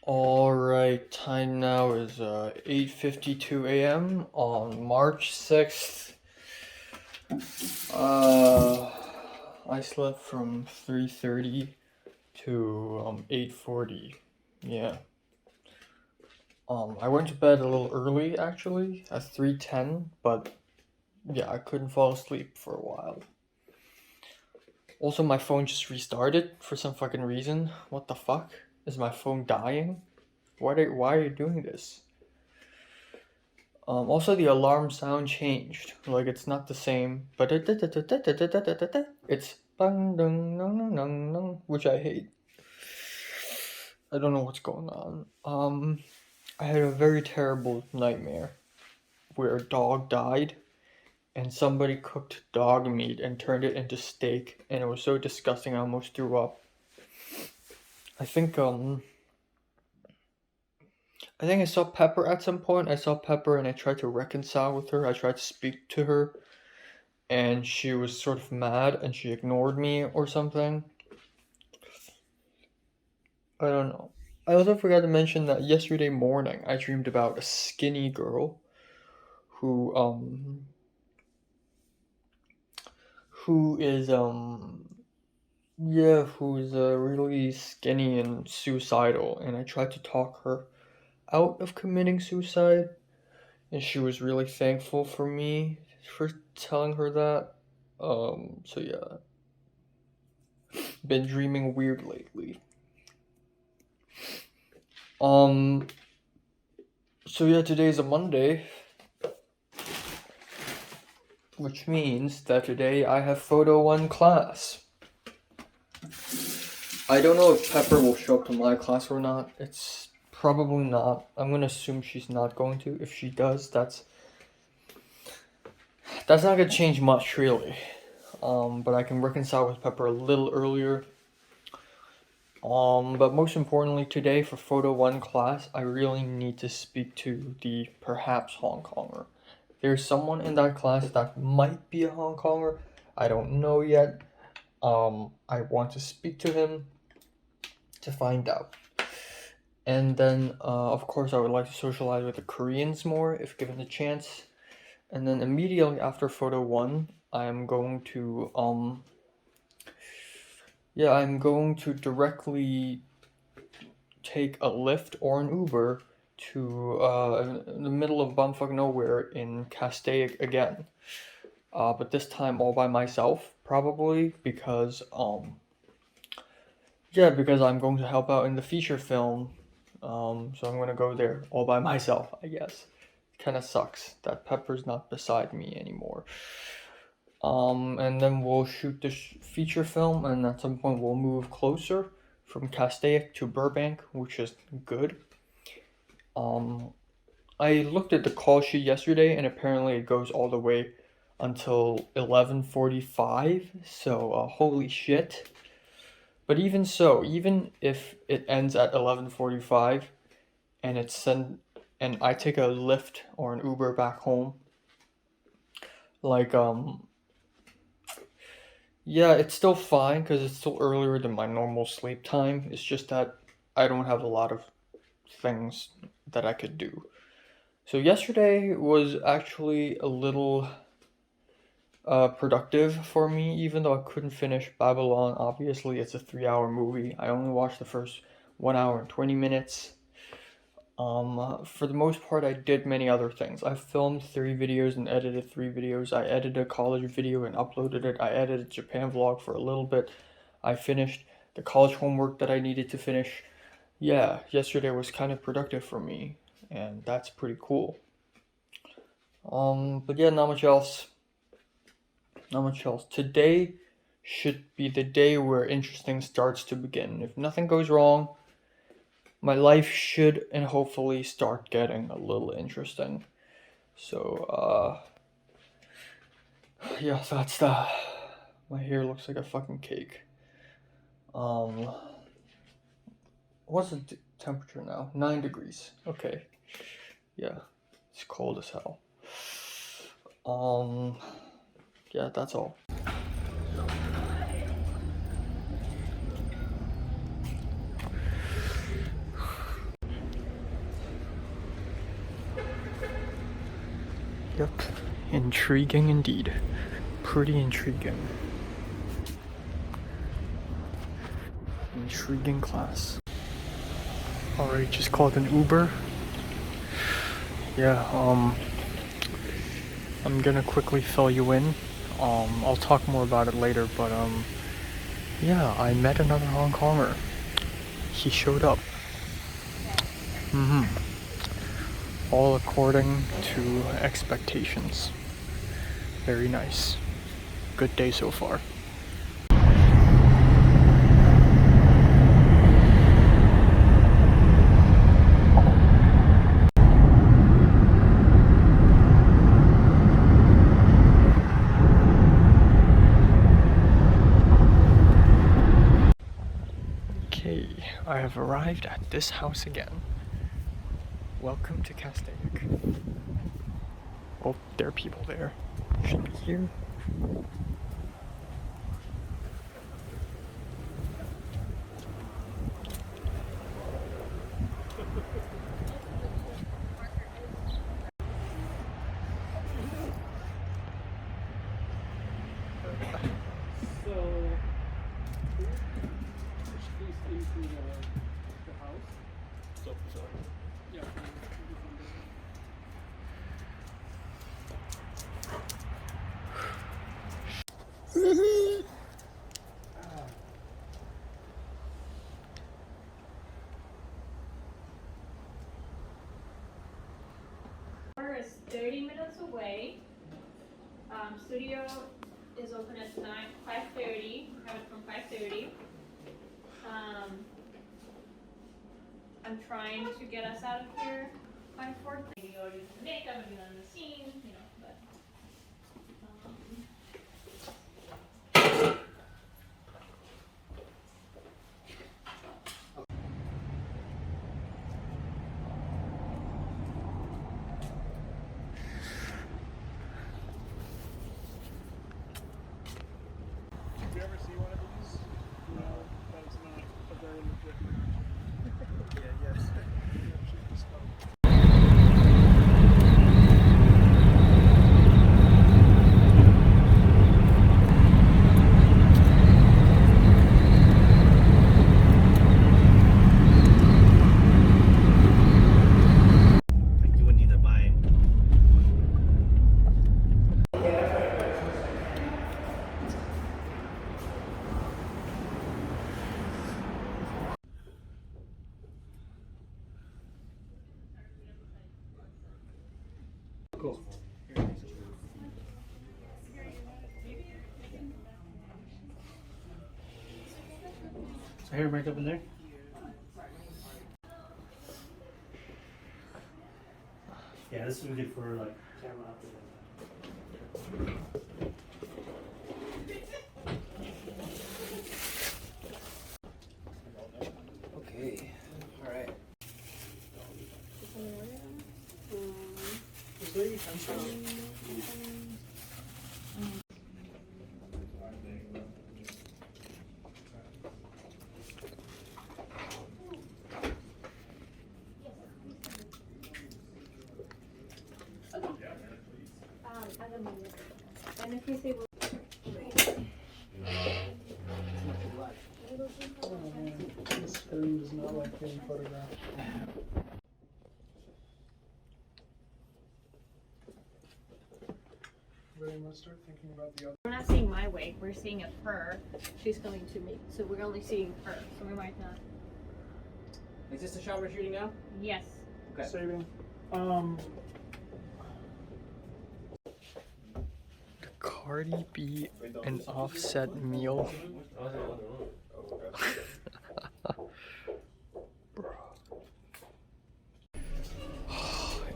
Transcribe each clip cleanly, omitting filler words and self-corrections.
Alright, time now is 8:52 a.m. on March 6th. I slept from 3:30 to 8:40. Yeah. I went to bed a little early actually at 3:10, but yeah, I couldn't fall asleep for a while. Also, my phone just restarted for some fucking reason. What the fuck? Is my phone dying? Why are you doing this? Also, the alarm sound changed. Like, it's not the same, but it's bang dung nung nung nung nung, which I hate. I don't know what's going on. I had a very terrible nightmare where a dog died and somebody cooked dog meat and turned it into steak, and it was so disgusting I almost threw up. I think I saw Pepper at some point. I saw Pepper and I tried to reconcile with her. I tried to speak to her and she was sort of mad and she ignored me or something. I don't know. I also forgot to mention that yesterday morning I dreamed about a skinny girl who is who's really skinny and suicidal, and I tried to talk her out of committing suicide, and she was really thankful for me for telling her that. So yeah, been dreaming weird lately. So yeah, today's a Monday, which means that today I have Photo 1 class. I don't know if Pepper will show up to my class or not. It's probably not. I'm gonna assume she's not going to. If she does, that's not gonna change much, really. But I can reconcile with Pepper a little earlier. But most importantly, today for Photo 1 class, I really need to speak to the perhaps Hong Konger. There's someone in that class that might be a Hong Konger. I don't know yet. I want to speak to him to find out. And then, of course, I would like to socialize with the Koreans more if given the chance. And then immediately after Photo 1, I'm going to directly take a Lyft or an Uber to in the middle of bumfuck nowhere in Castaic again. But this time all by myself, probably, because because I'm going to help out in the feature film. So I'm gonna go there all by myself, I guess. Kinda sucks that Pepper's not beside me anymore. And then we'll shoot the feature film, and at some point we'll move closer from Castaic to Burbank, which is good. I looked at the call sheet yesterday, and apparently it goes all the way until 11:45. So holy shit! But even so, even if it ends at 11:45, and and I take a Lyft or an Uber back home, like it's still fine because it's still earlier than my normal sleep time. It's just that I don't have a lot of things that I could do. So yesterday was actually a little productive for me, even though I couldn't finish Babylon. Obviously, it's a 3-hour movie. I only watched the first 1 hour and 20 minutes. For the most part, I did many other things. I filmed 3 videos and edited 3 videos. I edited a college video and uploaded it. I edited Japan vlog for a little bit. I finished the college homework that I needed to finish. Yeah, yesterday was kind of productive for me, and that's pretty cool. But yeah, not much else. Not much else. Today should be the day where interesting starts to begin. If nothing goes wrong, my life should and hopefully start getting a little interesting. So, that's the. My hair looks like a fucking cake. What's the temperature now? 9 degrees. Okay. Yeah, it's cold as hell. Yeah, that's all. Yep, intriguing indeed. Pretty intriguing. Intriguing class. Alright, just called an Uber. Yeah, I'm gonna quickly fill you in. I'll talk more about it later, but yeah, I met another Hong Konger. He showed up. All according to expectations. Very nice. Good day so far. Okay, I have arrived at this house again. Welcome to Castaic. Oh, there are people there. Should be here. Is 30 minutes away. Studio is open at 5:30. Have it from 5:30. I'm trying to get us out of here by 4:30. Maybe I'll do some makeup and be on the scene, you know, but. Have you ever seen one of these? No, that's not a very legit. Yeah, yes. Like you would need to buy. Cool. So hair right up in there? Yeah, this would be good for like camera out there. Okay, alright. And if you say, well, This screen does not like being photographed. Really must start thinking about the other. we're not seeing my wake, we're seeing it her. She's coming to me, so we're only seeing her, so we might not. Is this the shot we're shooting now? Yes. Okay. Saving. Cardi B an Offset meal.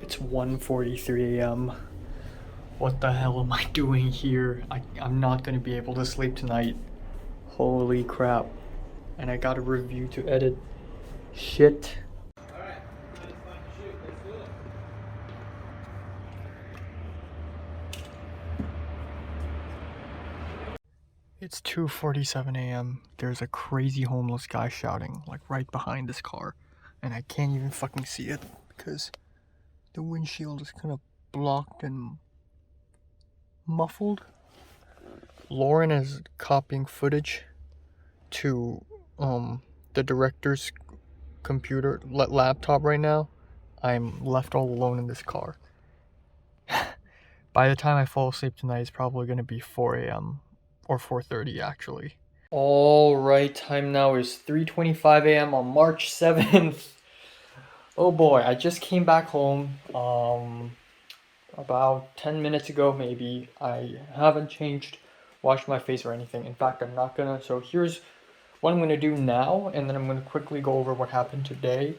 It's 1:43 a.m. What the hell am I doing here? I'm not gonna be able to sleep tonight. Holy crap. And I got a review to edit. Shit. Alright, it's time to shoot. Let's do it. It's 2:47 a.m. There's a crazy homeless guy shouting, like right behind this car. And I can't even fucking see it because the windshield is kind of blocked and muffled. Lauren is copying footage to the director's computer laptop right now. I'm left all alone in this car. By the time I fall asleep tonight, it's probably going to be 4 a.m. or 4:30 actually. Alright, time now is 3:25 a.m. on March 7th. Oh boy, I just came back home about 10 minutes ago maybe. I haven't washed my face or anything. In fact, I'm not gonna. So here's what I'm gonna do now, and then I'm gonna quickly go over what happened today.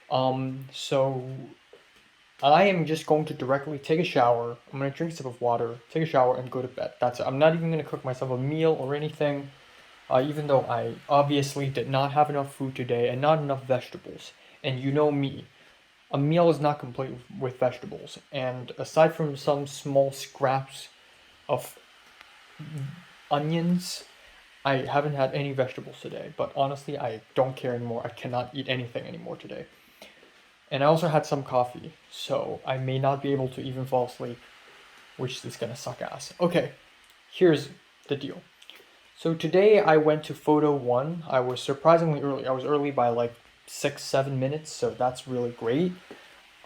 So I am just going to directly take a shower. I'm gonna drink a sip of water, take a shower, and go to bed. That's it. I'm not even gonna cook myself a meal or anything, even though I obviously did not have enough food today and not enough vegetables. And you know me, a meal is not complete with vegetables. And aside from some small scraps of onions, I haven't had any vegetables today. But honestly, I don't care anymore. I cannot eat anything anymore today. And I also had some coffee, so I may not be able to even fall asleep, which is gonna suck ass. Okay, here's the deal. So today I went to Photo One. I was surprisingly early. I was early by like 6-7 minutes, so that's really great.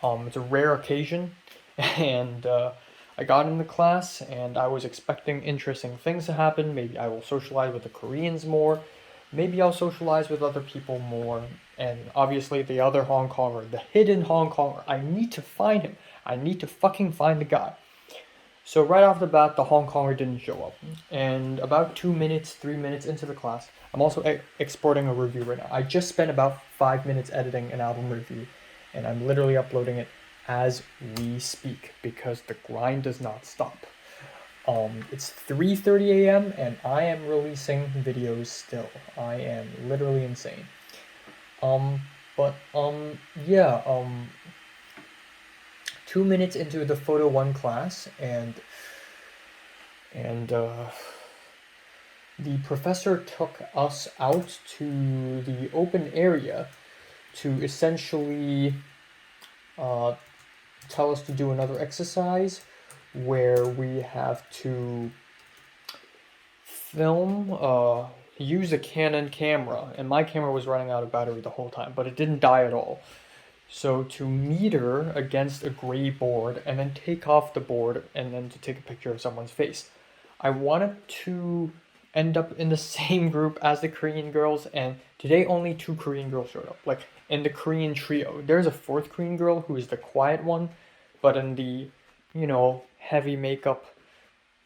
It's a rare occasion, and I got into class, and I was expecting interesting things to happen. Maybe I will socialize with the Koreans more. Maybe I'll socialize with other people more. And obviously the other Hong Konger, the hidden Hong Konger, I need to find him. I need to fucking find the guy. So right off the bat, the Hong Konger didn't show up. And about 2 minutes, 3 minutes into the class, I'm also exporting a review right now. I just spent about 5 minutes editing an album review, and I'm literally uploading it as we speak because the grind does not stop. It's 3:30 a.m. and I am releasing videos still. I am literally insane. Yeah, 2 minutes into the Photo One class, and the professor took us out to the open area to essentially tell us to do another exercise where we have to film, use a Canon camera, and my camera was running out of battery the whole time, but it didn't die at all. So to meter against a gray board and then take off the board and then to take a picture of someone's face. I wanted to end up in the same group as the Korean girls, and today only 2 Korean girls showed up, like in the Korean trio. There's a 4th Korean girl who is the quiet one, but in the, heavy makeup,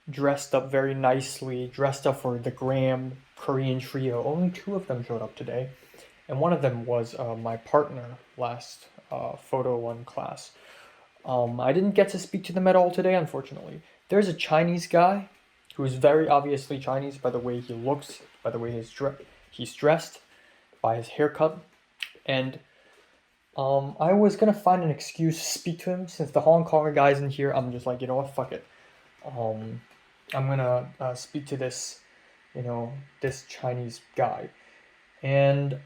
dressed up very nicely, dressed up for the gram Korean trio, only 2 of them showed up today. And one of them was my partner last Photo One class. I didn't get to speak to them at all today, unfortunately. There's a Chinese guy who is very obviously Chinese by the way he looks, by the way he's dressed, by his haircut. And I was gonna find an excuse to speak to him. Since the Hong Konger guy's in here, I'm just like, you know what, fuck it. I'm gonna speak to this, this Chinese guy. And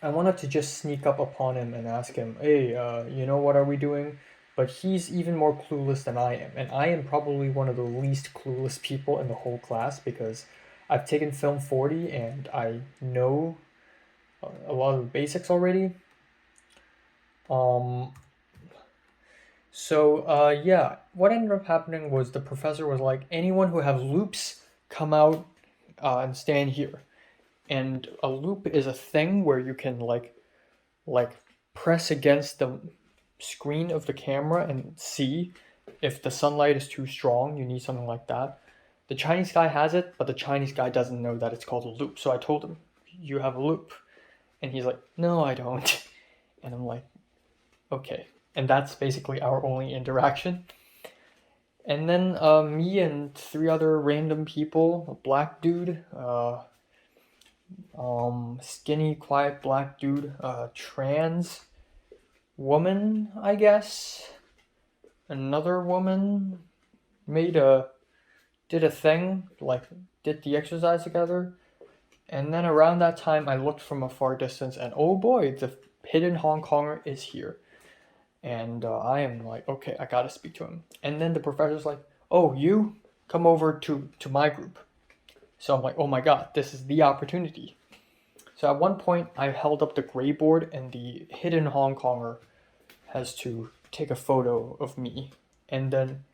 I wanted to just sneak up upon him and ask him, hey, what are we doing? But he's even more clueless than I am. And I am probably one of the least clueless people in the whole class because I've taken Film 40 and I know a lot of the basics already. Yeah, what ended up happening was the professor was like, anyone who have loops, come out and stand here. And a loop is a thing where you can like press against the screen of the camera and see if the sunlight is too strong. You need something like that. The Chinese guy has it, but the Chinese guy doesn't know that it's called a loop. So I told him, you have a loop. And he's like, no, I don't. And I'm like, okay. And that's basically our only interaction. And then me and 3 other random people, a black dude, skinny, quiet black dude, trans woman, I guess, another woman did a thing, like did the exercise together. And then around that time I looked from a far distance and oh boy, the hidden Hong Konger is here. And I am like, okay, I gotta speak to him. And then the professor's like, "Oh, you come over to my group." So I'm like, "Oh my god, this is the opportunity." So at one point, I held up the gray board, and the hidden Hong Konger has to take a photo of me, and then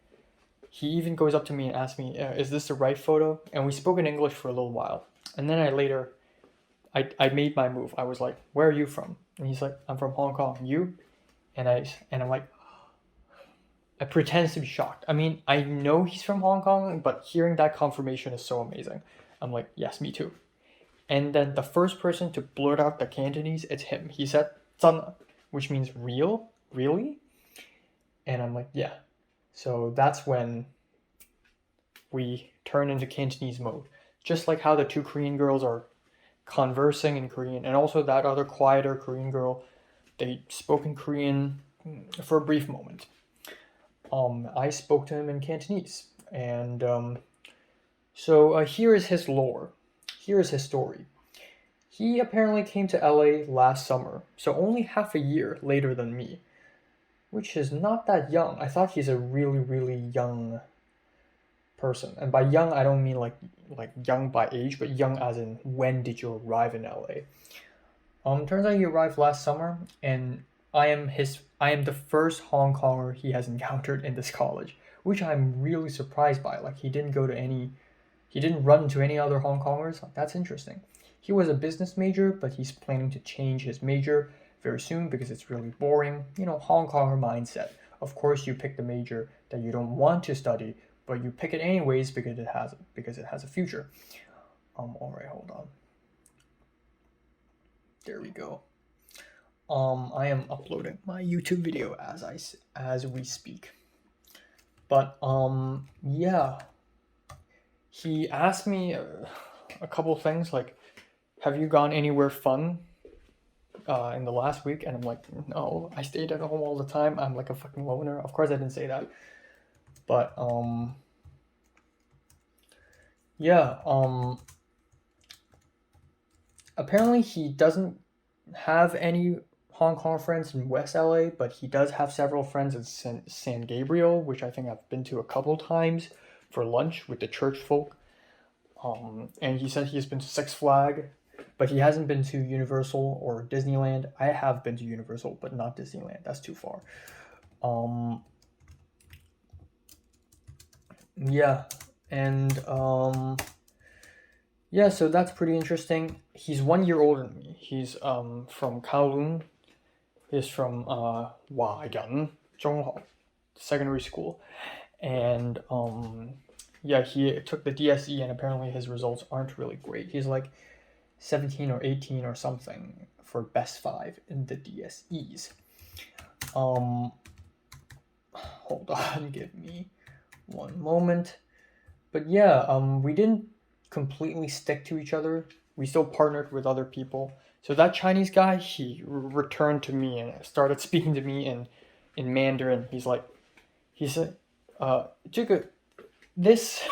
he even goes up to me and asks me, "Is this the right photo?" And we spoke in English for a little while, and then I made my move. I was like, "Where are you from?" And he's like, "I'm from Hong Kong. You?" And I'm like, I pretend to be shocked. I mean, I know he's from Hong Kong, but hearing that confirmation is so amazing. I'm like, "Yes, me too." And then the first person to blurt out the Cantonese, it's him. He said, "真," which means real, really. And I'm like, "Yeah." So that's when we turn into Cantonese mode. Just like how the two Korean girls are conversing in Korean, and also that other quieter Korean girl, they spoke in Korean for a brief moment. I spoke to him in Cantonese, and so here is his lore. Here is his story. He apparently came to LA last summer, so only half a year later than me, which is not that young. I thought he's a really, really young person, and by young I don't mean like young by age, but young as in when did you arrive in LA. Turns out he arrived last summer, and I am the first Hong Konger he has encountered in this college, which I'm really surprised by. Like he didn't run into any other Hong Kongers. That's interesting. He was a business major, but he's planning to change his major very soon because it's really boring. You know, Hong Konger mindset. Of course, you pick the major that you don't want to study, but you pick it anyways because it has a future. All right, hold on. There we go. I am uploading my YouTube video as we speak. But yeah, he asked me a couple things like, "Have you gone anywhere fun in the last week?" And I'm like, "No, I stayed at home all the time. I'm like a fucking loner." Of course I didn't say that. But yeah, apparently he doesn't have any Hong Kong friends in West LA, but he does have several friends in San Gabriel, which I think I've been to a couple times for lunch with the church folk. And he said he's been to Six Flags, but he hasn't been to Universal or Disneyland. I have been to Universal, but not Disneyland. That's too far. Yeah, and yeah, so that's pretty interesting. He's 1 year older than me. He's from Kowloon. He's from Huayan Zhonghao secondary school, and yeah, he took the DSE, and apparently his results aren't really great. He's like 17 or 18 or something for best 5 in the DSEs. Hold on, give me one moment. But yeah, we didn't completely stick to each other. We still partnered with other people. So that Chinese guy, he returned to me and started speaking to me in Mandarin. He said, 这个 this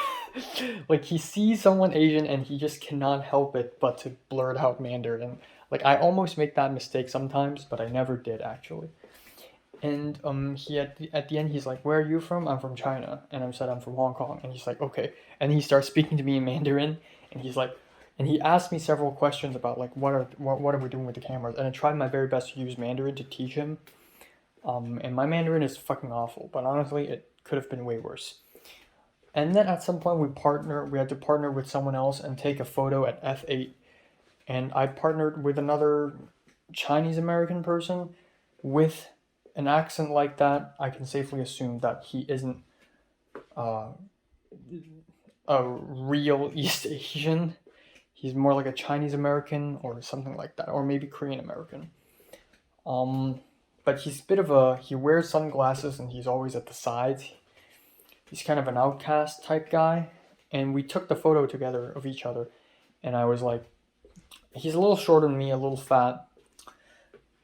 like he sees someone Asian and he just cannot help it but to blurt out Mandarin. Like I almost make that mistake sometimes, but I never did actually. And he at the end he's like, "Where are you from?" "I'm from China." And I said, "I'm from Hong Kong." And he's like, "Okay." And he starts speaking to me in Mandarin, and he's like, and he asked me several questions about like what are we doing with the cameras, and I tried my very best to use Mandarin to teach him. And my Mandarin is fucking awful, but honestly it could have been way worse. And then at some point we had to partner with someone else and take a photo at F8, and I partnered with another Chinese American person with an accent like that. I can safely assume that he isn't a real East Asian. He's more like a Chinese American or something like that, or maybe Korean American. But he's he wears sunglasses and he's always at the sides. He's kind of an outcast type guy, and we took the photo together of each other, and I was like, he's a little shorter than me, a little fat.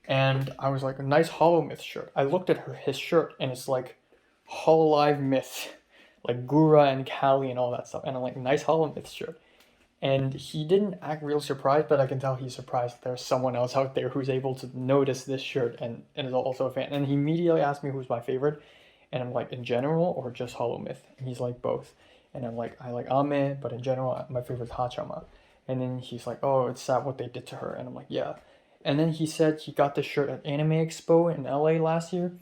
And I was like, a nice HoloMyth shirt. I looked at his shirt, and it's like Hololive Myth, like Gura and Kali and all that stuff. And I'm like, nice HoloMyth shirt. And he didn't act real surprised, but I can tell he's surprised that there's someone else out there who's able to notice this shirt and is also a fan. And he immediately asked me who's my favorite. And I'm like, in general or just Hollow Myth? And he's like, both. And I'm like, I like Ame, but in general, my favorite is Hachama. And then he's like, oh, it's sad what they did to her. And I'm like, yeah. And then he said he got this shirt at Anime Expo in LA last year.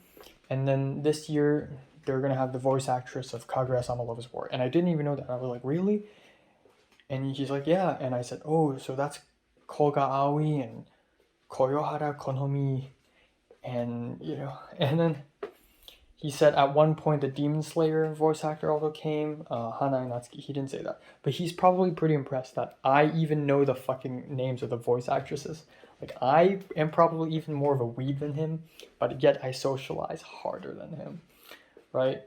And then this year, they're going to have the voice actress of Kaguya-sama Love is War. And I didn't even know that. I was like, really? And he's like, yeah. And I said, oh, so that's Koga Aoi and Koyohara Konomi. And, you know, and then he said at one point the Demon Slayer voice actor also came, Hana Natsuki. He didn't say that. But he's probably pretty impressed that I even know the fucking names of the voice actresses. Like, I am probably even more of a weeb than him, but yet I socialize harder than him, right?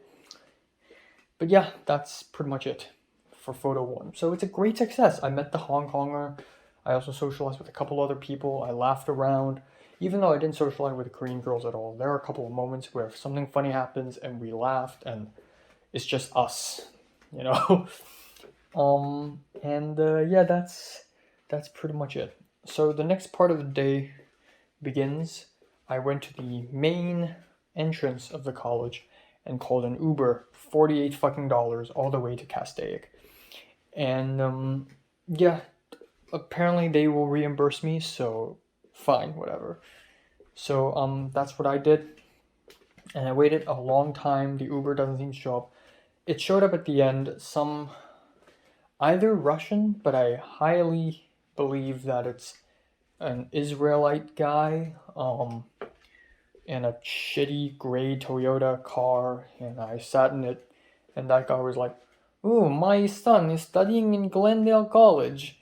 But yeah, that's pretty much it for photo 1. So it's a great success. I met the Hong Konger. I also socialized with a couple other people. I laughed around. Even though I didn't socialize with the Korean girls at all, there are a couple of moments where something funny happens and we laughed and it's just us, you know? Yeah, that's pretty much it. So the next part of the day begins. I went to the main entrance of the college and called an Uber, $48 fucking all the way to Castaic. And yeah, apparently they will reimburse me, so fine, whatever. So that's what I did. And I waited a long time. The Uber doesn't seem to show up. It showed up at the end, some either Russian, but I highly believe that it's an Israelite guy, in a shitty gray Toyota car, and I sat in it, and that guy was like, "Oh, my son is studying in Glendale College.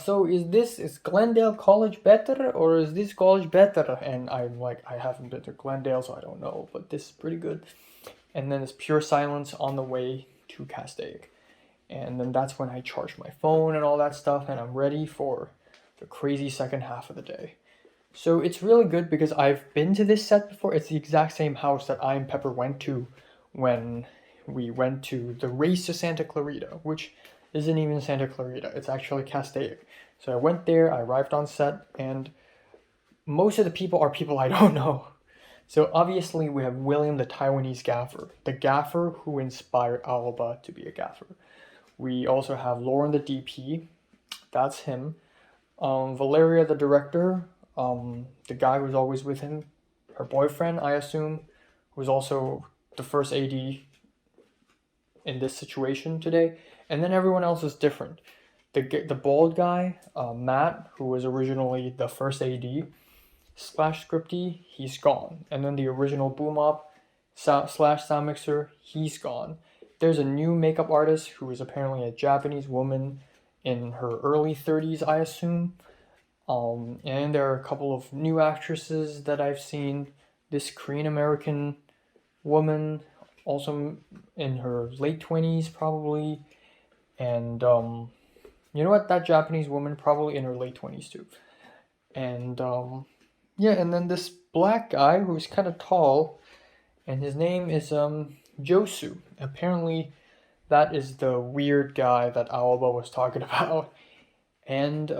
So is Glendale College better, or is this college better?" And I'm like, I haven't been to Glendale, so I don't know, but this is pretty good. And then it's pure silence on the way to Castaic. And then that's when I charge my phone and all that stuff, and I'm ready for the crazy second half of the day. So it's really good because I've been to this set before. It's the exact same house that I and Pepper went to when we went to the Race to Santa Clarita, which isn't even Santa Clarita. It's actually Castaic. So I went there, I arrived on set, and most of the people are people I don't know. So obviously we have William, the Taiwanese gaffer, the gaffer who inspired Aoba to be a gaffer. We also have Lauren, the DP. That's him. Valeria, the director. The guy who's always with him. Her boyfriend, I assume, who's also the first AD in this situation today. And then everyone else is different. The bald guy, Matt, who was originally the first AD, slash scripty, he's gone. And then the original Boom Up slash sound mixer, he's gone. There's a new makeup artist who is apparently a Japanese woman in her early 30s, I assume. And there are a couple of new actresses that I've seen. This Korean American woman, also in her late 20s probably. And you know what? That Japanese woman probably in her late 20s too. And yeah, and then this black guy who's kind of tall, and his name is Josu. Apparently that is the weird guy that Aoba was talking about. And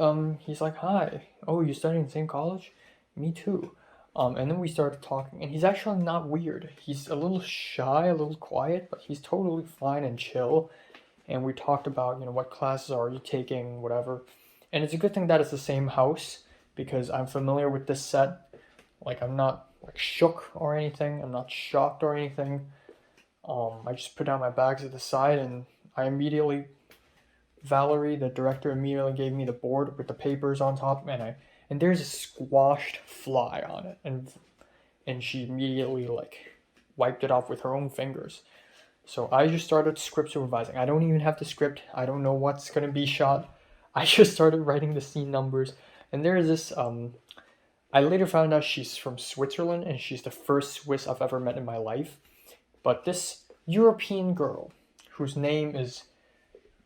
he's like, "Hi, oh, you studying in the same college? Me too." And then we started talking, and he's actually not weird. He's a little shy, a little quiet, but he's totally fine and chill. And we talked about, what classes are you taking, whatever. And it's a good thing that it's the same house, because I'm familiar with this set. Like, I'm not shook or anything. I'm not shocked or anything. I just put down my bags at the side, and Valerie, the director, immediately gave me the board with the papers on top, and there's a squashed fly on it, and she immediately wiped it off with her own fingers. So I just started script supervising. I don't even have the script. I don't know what's gonna be shot. I just started writing the scene numbers, and there is this. I later found out she's from Switzerland, and she's the first Swiss I've ever met in my life. But this European girl, whose name is.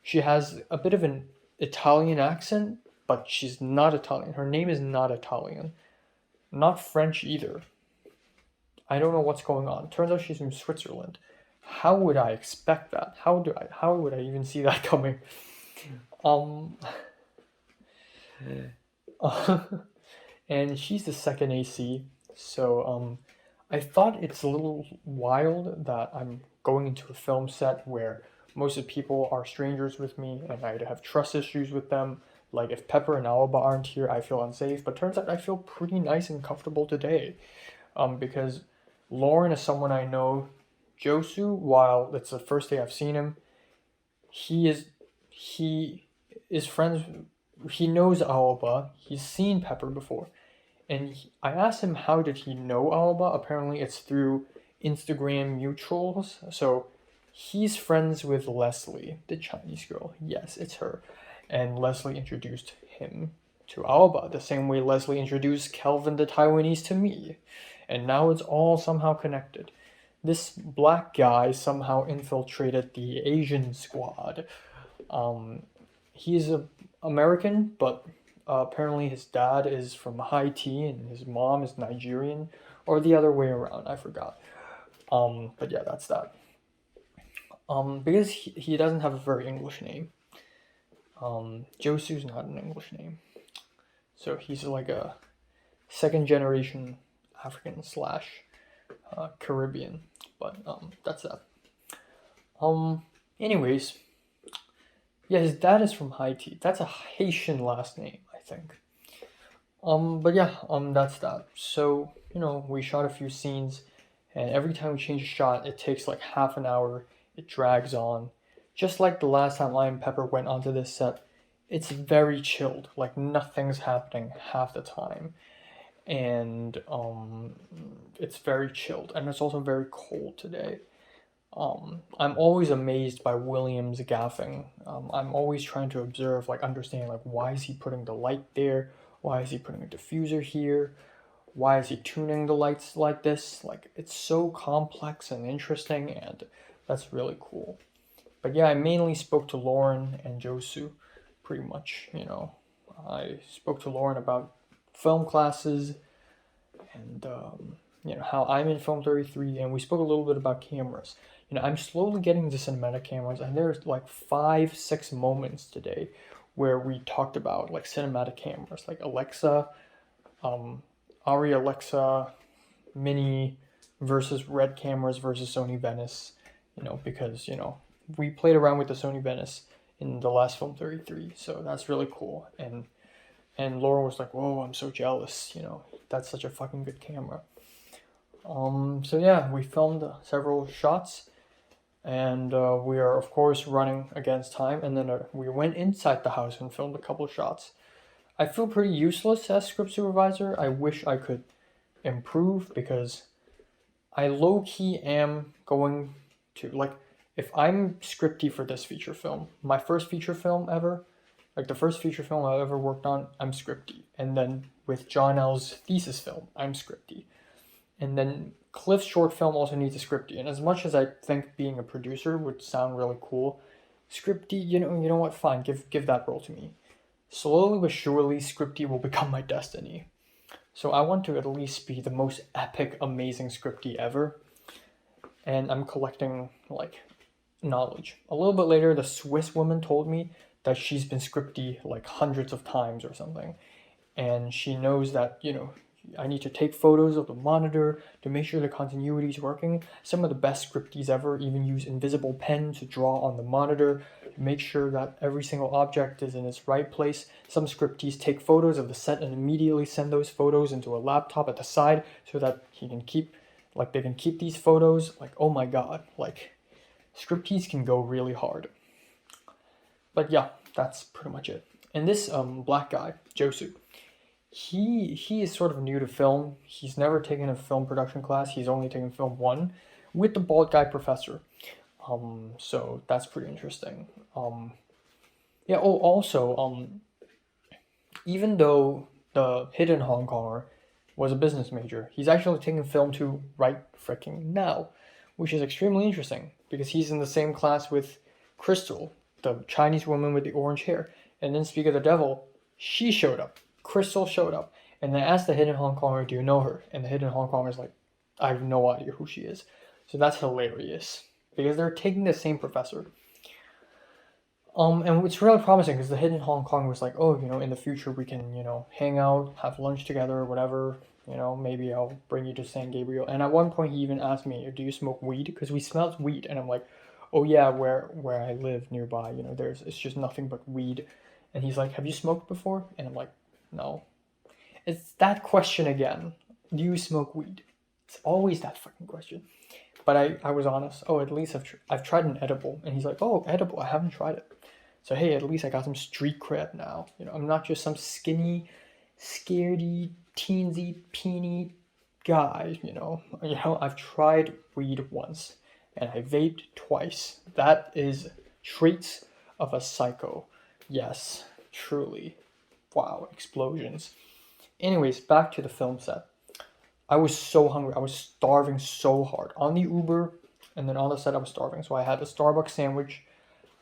She has a bit of an Italian accent, but she's not Italian. Her name is not Italian. Not French either. I don't know what's going on. Turns out she's from Switzerland. How would I expect that? How would I even see that coming? And she's the second AC. So I thought it's a little wild that I'm going into a film set where most of the people are strangers with me and I have trust issues with them. Like if Pepper and Alba aren't here, I feel unsafe. But turns out I feel pretty nice and comfortable today, because Lauren is someone I know. Josu, while it's the first day I've seen him, he is friends. He knows Alba. He's seen Pepper before, and I asked him how did he know Alba. Apparently, it's through Instagram mutuals. So he's friends with Leslie, the Chinese girl. Yes, it's her. And Leslie introduced him to Alba, the same way Leslie introduced Kelvin the Taiwanese to me. And now it's all somehow connected. This black guy somehow infiltrated the Asian squad. He's a American, but apparently his dad is from Haiti and his mom is Nigerian, or the other way around. I forgot. But yeah, that's that. Because he doesn't have a very English name. Josu's not an English name, so he's like a second generation African slash Caribbean. But that's that. Anyways, yeah, his dad is from Haiti. That's a Haitian last name, I think. But yeah, that's that. So we shot a few scenes, and every time we change a shot, it takes like half an hour. It drags on. Just like the last time I and Pepper went onto this set, it's very chilled. Like nothing's happening half the time, and it's very chilled, and it's also very cold today. I'm always amazed by William's gaffing. I'm always trying to observe, like understand, like why is he putting the light there? Why is he putting a diffuser here? Why is he tuning the lights like this? Like it's so complex and interesting, and that's really cool. But yeah, I mainly spoke to Lauren and Josu, pretty much, I spoke to Lauren about film classes and, how I'm in Film 33, and we spoke a little bit about cameras. I'm slowly getting into cinematic cameras, and there's like 5-6 moments today where we talked about like cinematic cameras, like Alexa, Arri Alexa Mini versus Red cameras versus Sony Venice, because, we played around with the Sony Venice in the last Film 33, so that's really cool. And Laura was like, "Whoa, I'm so jealous, that's such a fucking good camera." So yeah, we filmed several shots, and we are of course running against time. And then we went inside the house and filmed a couple shots. I feel pretty useless as script supervisor. I wish I could improve, because I low-key am going to, like, if I'm scripty for this feature film, my first feature film ever, like the first feature film I ever worked on, I'm scripty. And then with John L's thesis film, I'm scripty. And then Cliff's short film also needs a scripty. And as much as I think being a producer would sound really cool, scripty, you know what, fine, give that role to me. Slowly but surely, scripty will become my destiny. So I want to at least be the most epic, amazing scripty ever. And I'm collecting, like, knowledge. A little bit later, the Swiss woman told me that she's been scripty like hundreds of times or something. And she knows that, I need to take photos of the monitor to make sure the continuity is working. Some of the best scripties ever even use invisible pen to draw on the monitor to make sure that every single object is in its right place. Some scripties take photos of the set and immediately send those photos into a laptop at the side so that they can keep these photos. Like, oh my god, like, scripties can go really hard. But yeah, that's pretty much it. And this black guy, Josu, he is sort of new to film. He's never taken a film production class. He's only taken film 1 with the bald guy professor. So that's pretty interesting. Yeah. Oh, also, even though the hidden Hong Konger was a business major, he's actually taking film 2 right freaking now, which is extremely interesting because he's in the same class with Crystal, the Chinese woman with the orange hair. And then, speak of the devil, she showed up. Crystal showed up. And I asked the hidden Hong Konger, "Do you know her?" And the hidden Hong Konger is like, "I have no idea who she is." So that's hilarious because they're taking the same professor. And it's really promising because the hidden Hong Kong was like, "Oh, in the future we can, hang out, have lunch together, whatever." You know, maybe I'll bring you to San Gabriel. And at one point, he even asked me, "Do you smoke weed?" Because we smelled weed, and I'm like, "Oh yeah, where I live nearby, you know, it's just nothing but weed." And he's like, "Have you smoked before?" And I'm like, "No." It's that question again. Do you smoke weed? It's always that fucking question. But I was honest. Oh, at least I've tried an edible. And he's like, "Oh, edible. I haven't tried it." So hey, at least I got some street cred now. You know, I'm not just some skinny, scaredy, teensy, peeny guy. I've tried weed once, and I vaped twice. That is traits of a psycho. Yes, truly. Wow, explosions. Anyways, back to the film set. I was so hungry. I was starving so hard on the Uber, and then on the set I was starving. So I had a Starbucks sandwich.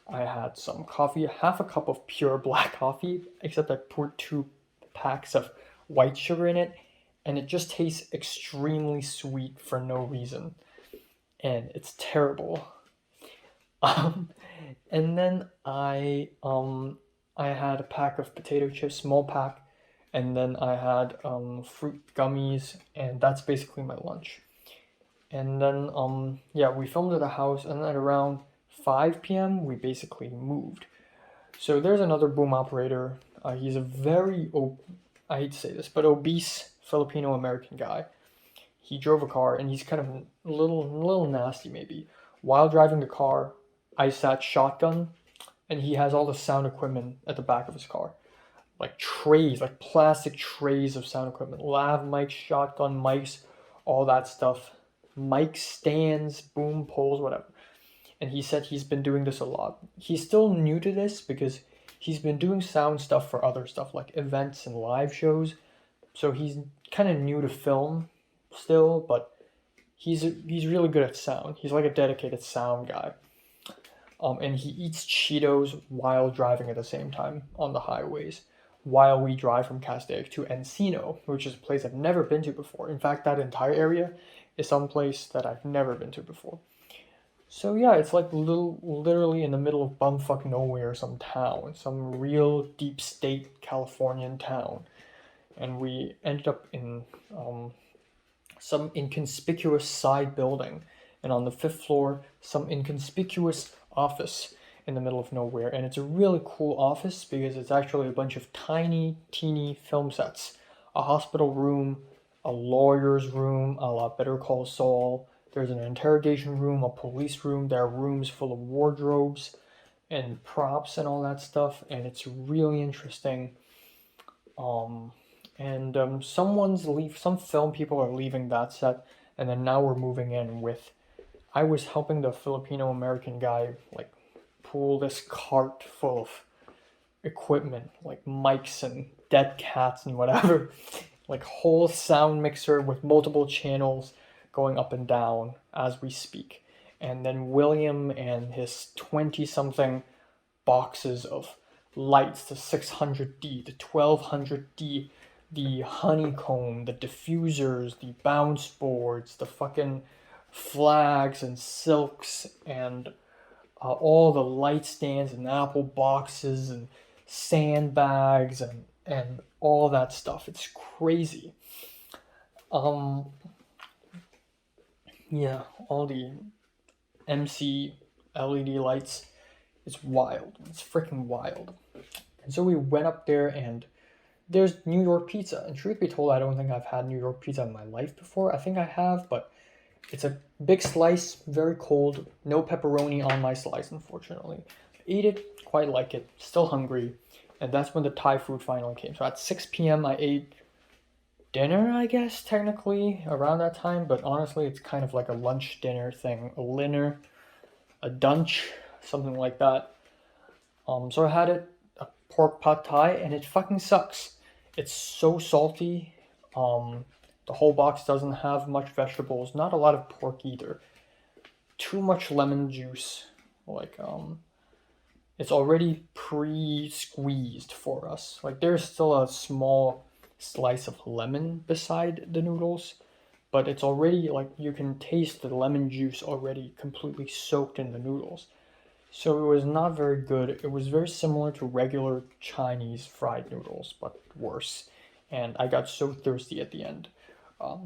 I had some coffee, half a cup of pure black coffee, except I poured 2 packs of white sugar in it, and it just tastes extremely sweet for no reason, and it's terrible. Um, and then I had a pack of potato chips, small pack, and then I had fruit gummies, and that's basically my lunch. And then yeah, we filmed at a house, and then at around 5 p.m. we basically moved. So there's another boom operator. He's a very I hate to say this, but obese Filipino American guy. He drove a car, and he's kind of a little nasty maybe. While driving the car, I sat shotgun, and he has all the sound equipment at the back of his car, like trays, like plastic trays of sound equipment, lav mics, shotgun mics, all that stuff, mic stands, boom poles, whatever. And he said he's been doing this a lot. He's still new to this because he's been doing sound stuff for other stuff like events and live shows. So he's kind of new to film still, but he's really good at sound. He's like a dedicated sound guy. And he eats Cheetos while driving at the same time on the highways, while we drive from Castaic to Encino, which is a place I've never been to before. In fact, that entire area is some place that I've never been to before. So yeah, it's like literally in the middle of bumfuck nowhere, some town, some real deep state Californian town. And we ended up in some inconspicuous side building, and on the 5th floor, some inconspicuous office in the middle of nowhere. And it's a really cool office because it's actually a bunch of tiny, teeny film sets. A hospital room, a lawyer's room, a la Better Call Saul. There's an interrogation room, a police room. There are rooms full of wardrobes and props and all that stuff. And it's really interesting. Some film people are leaving that set, and then now we're moving in with. I was helping the Filipino American guy like pull this cart full of equipment like mics and dead cats and whatever, like whole sound mixer with multiple channels going up and down as we speak. And then William and his 20-something boxes of lights, the 600D, the 1200D, the honeycomb, the diffusers, the bounce boards, the fucking flags and silks, and all the light stands and apple boxes and sandbags and all that stuff. It's crazy. Yeah, all the MC LED lights. It's wild. It's freaking wild. And so we went up there, and there's New York pizza. And truth be told, I don't think I've had New York pizza in my life before. I think I have, but it's a big slice, very cold. No pepperoni on my slice, unfortunately. Ate it, quite like it. Still hungry. And that's when the Thai food finally came. So at 6 p.m. I ate dinner, I guess, technically, around that time. But honestly, it's kind of like a lunch dinner thing. A dinner, a dunch, something like that. So I had it, a pork pad thai, and it fucking sucks. It's so salty. The whole box doesn't have much vegetables, not a lot of pork either. Too much lemon juice. Like, it's already pre-squeezed for us. Like, there's still a small slice of lemon beside the noodles, but it's already, like, you can taste the lemon juice already completely soaked in the noodles. So it was not very good. It was very similar to regular Chinese fried noodles, but worse. And I got so thirsty at the end.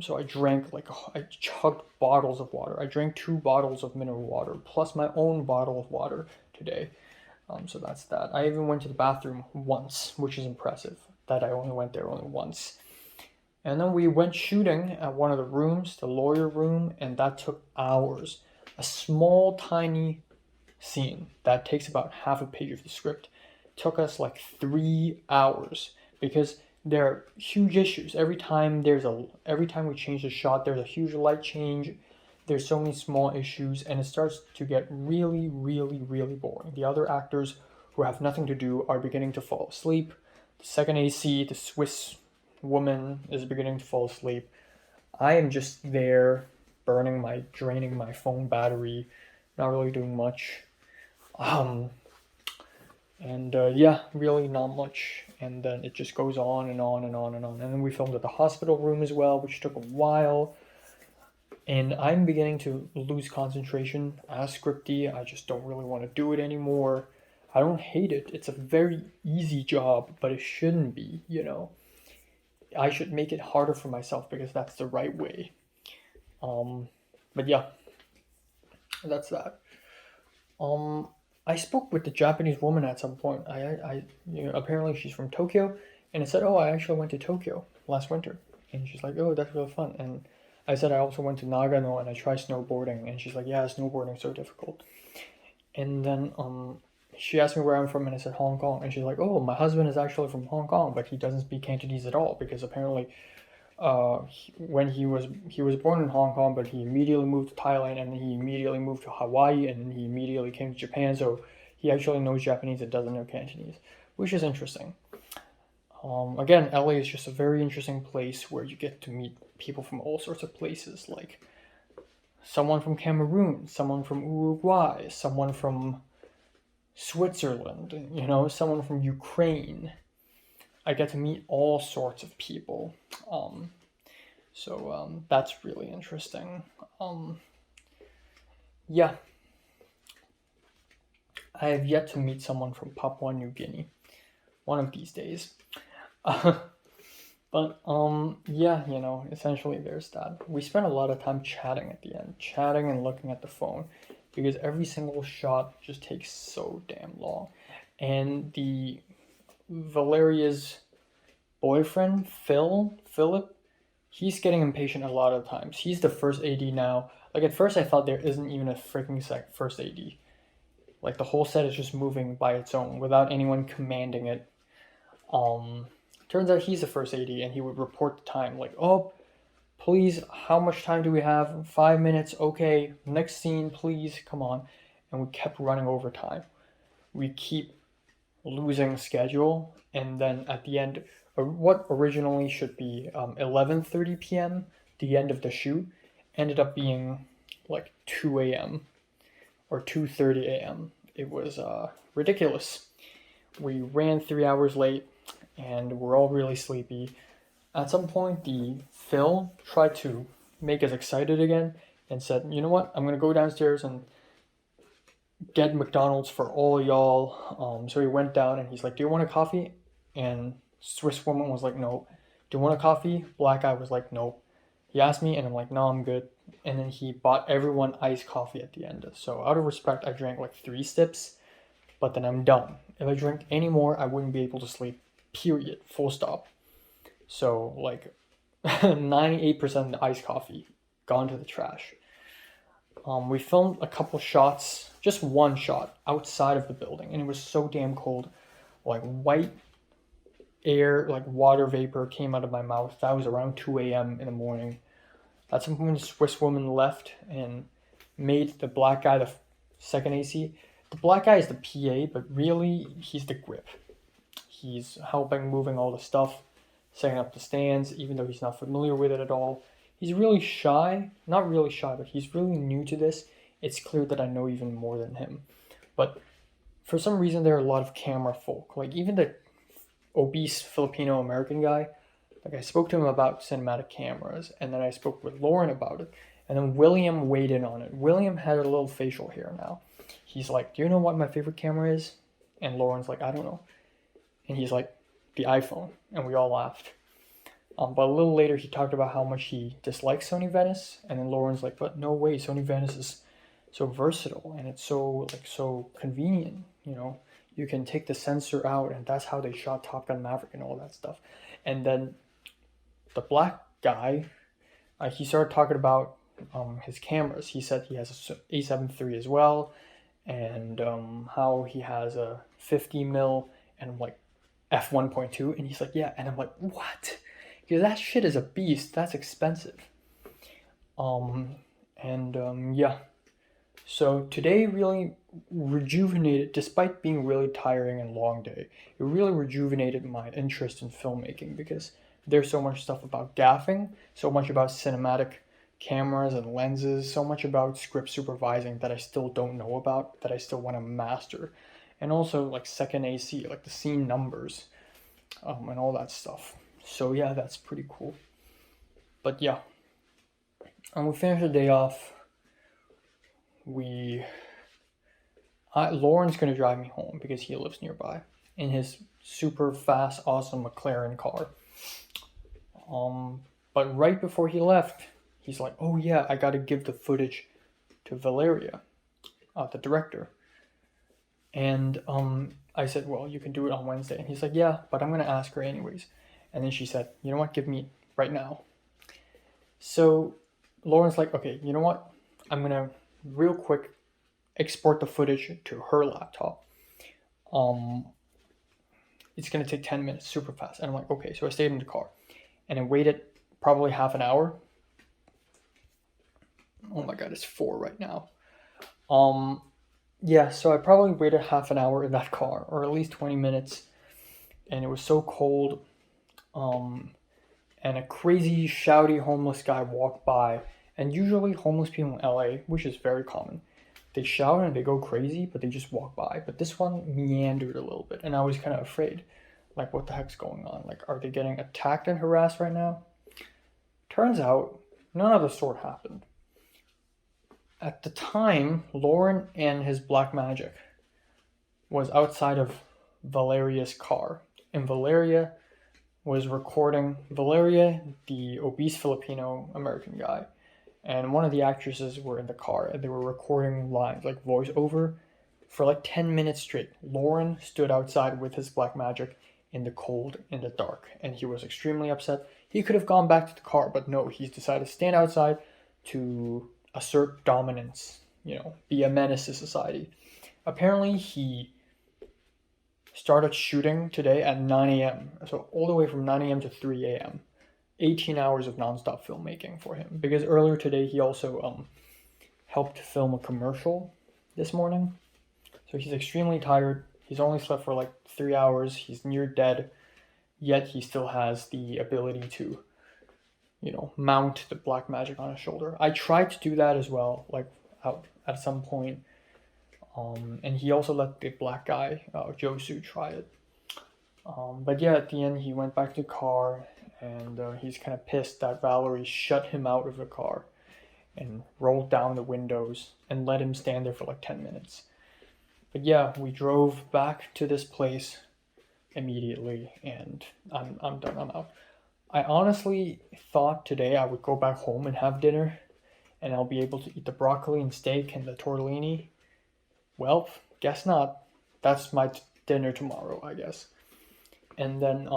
So I chugged bottles of water. I drank 2 bottles of mineral water plus my own bottle of water today. So that's that. I even went to the bathroom once, which is impressive that I only went there only once. And then we went shooting at one of the rooms, the lawyer room, and that took hours. A small, tiny scene that takes about half a page of the script took us like 3 hours because there are huge issues. Every time we change the shot, there's a huge light change. There's so many small issues, and it starts to get really, really, really boring. The other actors who have nothing to do are beginning to fall asleep. The second AC, the Swiss woman, is beginning to fall asleep. I am just there draining my phone battery, not really doing much. Really not much. And then it just goes on and on and on and on. And then we filmed at the hospital room as well, which took a while. And I'm beginning to lose concentration as scripty. I just don't really want to do it anymore. I don't hate it. It's a very easy job, but it shouldn't be, you know. I should make it harder for myself because that's the right way. But yeah, that's that. I spoke with the Japanese woman at some point. Apparently she's from Tokyo, and I said, "Oh, I actually went to Tokyo last winter," and she's like, "Oh, that's really fun." And I said I also went to Nagano and I tried snowboarding, and she's like, "Yeah, snowboarding's so difficult." And then she asked me where I'm from, and I said Hong Kong, and she's like, "Oh, my husband is actually from Hong Kong, but he doesn't speak Cantonese at all because apparently, when he was born in Hong Kong, but he immediately moved to Thailand, and then he immediately moved to Hawaii, and then he immediately came to Japan. So he actually knows Japanese and doesn't know Cantonese, which is interesting." Again, LA is just a very interesting place where you get to meet people from all sorts of places, like someone from Cameroon, someone from Uruguay, someone from Switzerland, someone from Ukraine. I get to meet all sorts of people. That's really interesting. Yeah. I have yet to meet someone from Papua New Guinea. One of these days. But essentially there's that. We spent a lot of time chatting at the end, chatting and looking at the phone, because every single shot just takes so damn long. And Valeria's boyfriend, Philip, he's getting impatient a lot of times. He's the first AD now. Like, at first I thought there isn't even a freaking first AD. Like, the whole set is just moving by its own without anyone commanding it. Turns out he's the first AD, and he would report the time, like, "Oh, please, how much time do we have? 5 minutes, okay, next scene, please, come on." And we kept running over time. We keep losing schedule, and then at the end, what originally should be 11:30 p.m., the end of the shoot, ended up being like 2 a.m. or 2:30 a.m. It was ridiculous. We ran 3 hours late, and we're all really sleepy. At some point, Phil tried to make us excited again and said, "You know what? I'm going to go downstairs and get McDonald's for all y'all." So he went down and he's like, "Do you want a coffee?" And Swiss woman was like, "No." "Do you want a coffee?" Black guy was like, "No." He asked me and I'm like, "No, I'm good." And then he bought everyone iced coffee at the end. So out of respect, I drank like 3 sips, but then I'm done. If I drank any more, I wouldn't be able to sleep, period, full stop. So like 98% of the iced coffee gone to the trash. We filmed a couple shots, just one shot outside of the building, and it was so damn cold. Like, white air, like water vapor came out of my mouth. That was around 2 a.m. in the morning. At some point, the Swiss woman left and made the black guy the second AC. The black guy is the PA, but really, he's the grip. He's helping moving all the stuff, setting up the stands, even though he's not familiar with it at all. He's really shy. Not really shy, but he's really new to this. It's clear that I know even more than him. But for some reason, there are a lot of camera folk. Like, even the obese Filipino-American guy, like, I spoke to him about cinematic cameras, and then I spoke with Lauren about it, and then William weighed in on it. William had a little facial hair now. He's like, "Do you know what my favorite camera is?" And Lauren's like, "I don't know." And he's like, "The iPhone." And we all laughed. But a little later, he talked about how much he dislikes Sony Venice, and then Lauren's like, "But no way, Sony Venice is so versatile and it's so convenient. You know, you can take the sensor out, and that's how they shot Top Gun Maverick and all that stuff." And then the black guy, he started talking about his cameras. He said he has a A7 III as well, and how he has a 50mm and like f1.2, and he's like, yeah, and I'm like, what? Because that shit is a beast. That's expensive. Yeah. So today really rejuvenated, despite being really tiring and long day, it really rejuvenated my interest in filmmaking because there's so much stuff about gaffing, so much about cinematic cameras and lenses, so much about script supervising that I still don't know about, that I still want to master. And also like second AC, like the scene numbers, and all that stuff. So yeah, that's pretty cool. But yeah, and we finished the day off. Lauren's gonna drive me home because he lives nearby in his super fast, awesome McLaren car. But right before he left, he's like, "Oh yeah, I gotta give the footage to Valeria, the director." And I said, "Well, you can do it on Wednesday." And he's like, "Yeah, but I'm gonna ask her anyways." And then she said, "You know what? Give me right now." So Lauren's like, "Okay, you know what? I'm gonna real quick export the footage to her laptop. It's gonna take 10 minutes, super fast." And I'm like, "Okay." So I stayed in the car, and I waited probably half an hour. Oh my god, it's 4 right now. Yeah, so I probably waited half an hour in that car, or at least 20 minutes, and it was so cold. And a crazy, shouty homeless guy walked by, and usually homeless people in LA, which is very common, they shout and they go crazy, but they just walk by. But this one meandered a little bit, and I was kind of afraid. Like, what the heck's going on? Like, are they getting attacked and harassed right now? Turns out, none of the sort happened. At the time, Lauren and his Blackmagic was outside of Valeria's car, and Valeria was recording. Valeria, the obese Filipino American guy, and one of the actresses were in the car, and they were recording lines, like voiceover, for like 10 minutes straight. Lauren stood outside with his Blackmagic in the cold, in the dark, and he was extremely upset. He could have gone back to the car, but no, he's decided to stand outside to assert dominance, you know, be a menace to society. Apparently, he started shooting today at 9 a.m. So all the way from 9 a.m. to 3 a.m. 18 hours of nonstop filmmaking for him. Because earlier today, he also helped film a commercial this morning. So he's extremely tired. He's only slept for like 3 hours. He's near dead. Yet he still has the ability to, you know, mount the Blackmagic on his shoulder. I tried to do that as well, like out at some point. And he also let the black guy, Josu, try it. But yeah, at the end, he went back to the car, and he's kind of pissed that Valerie shut him out of the car and rolled down the windows and let him stand there for like 10 minutes. But yeah, we drove back to this place immediately, and I'm done, I'm out. I honestly thought today I would go back home and have dinner, and I'll be able to eat the broccoli and steak and the tortellini. Well, guess not. That's my dinner tomorrow, I guess. And then,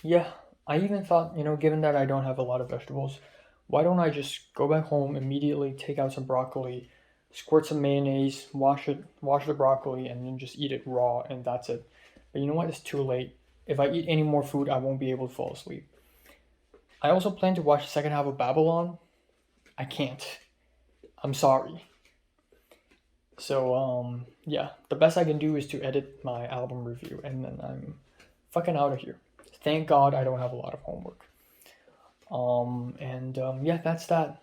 yeah, I even thought, you know, given that I don't have a lot of vegetables, why don't I just go back home immediately, take out some broccoli, squirt some mayonnaise, wash the broccoli, and then just eat it raw, and that's it. But you know what? It's too late. If I eat any more food, I won't be able to fall asleep. I also plan to watch the second half of Babylon. I can't. I'm sorry. So, yeah, the best I can do is to edit my album review, and then I'm fucking out of here. Thank God I don't have a lot of homework. Yeah, that's that.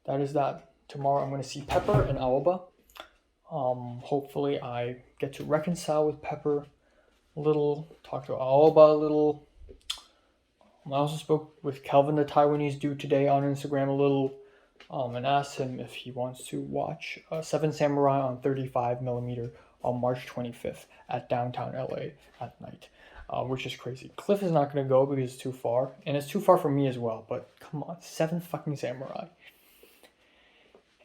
That is that. Tomorrow I'm going to see Pepper and Aoba. Hopefully I get to reconcile with Pepper a little, talk to Aoba a little. I also spoke with Kelvin, the Taiwanese dude, today on Instagram a little, and asked him if he wants to watch Seven Samurai on 35mm on March 25th at downtown LA at night. which is crazy. Cliff is not gonna go because it's too far, and it's too far for me as well. But come on, 7 fucking Samurai.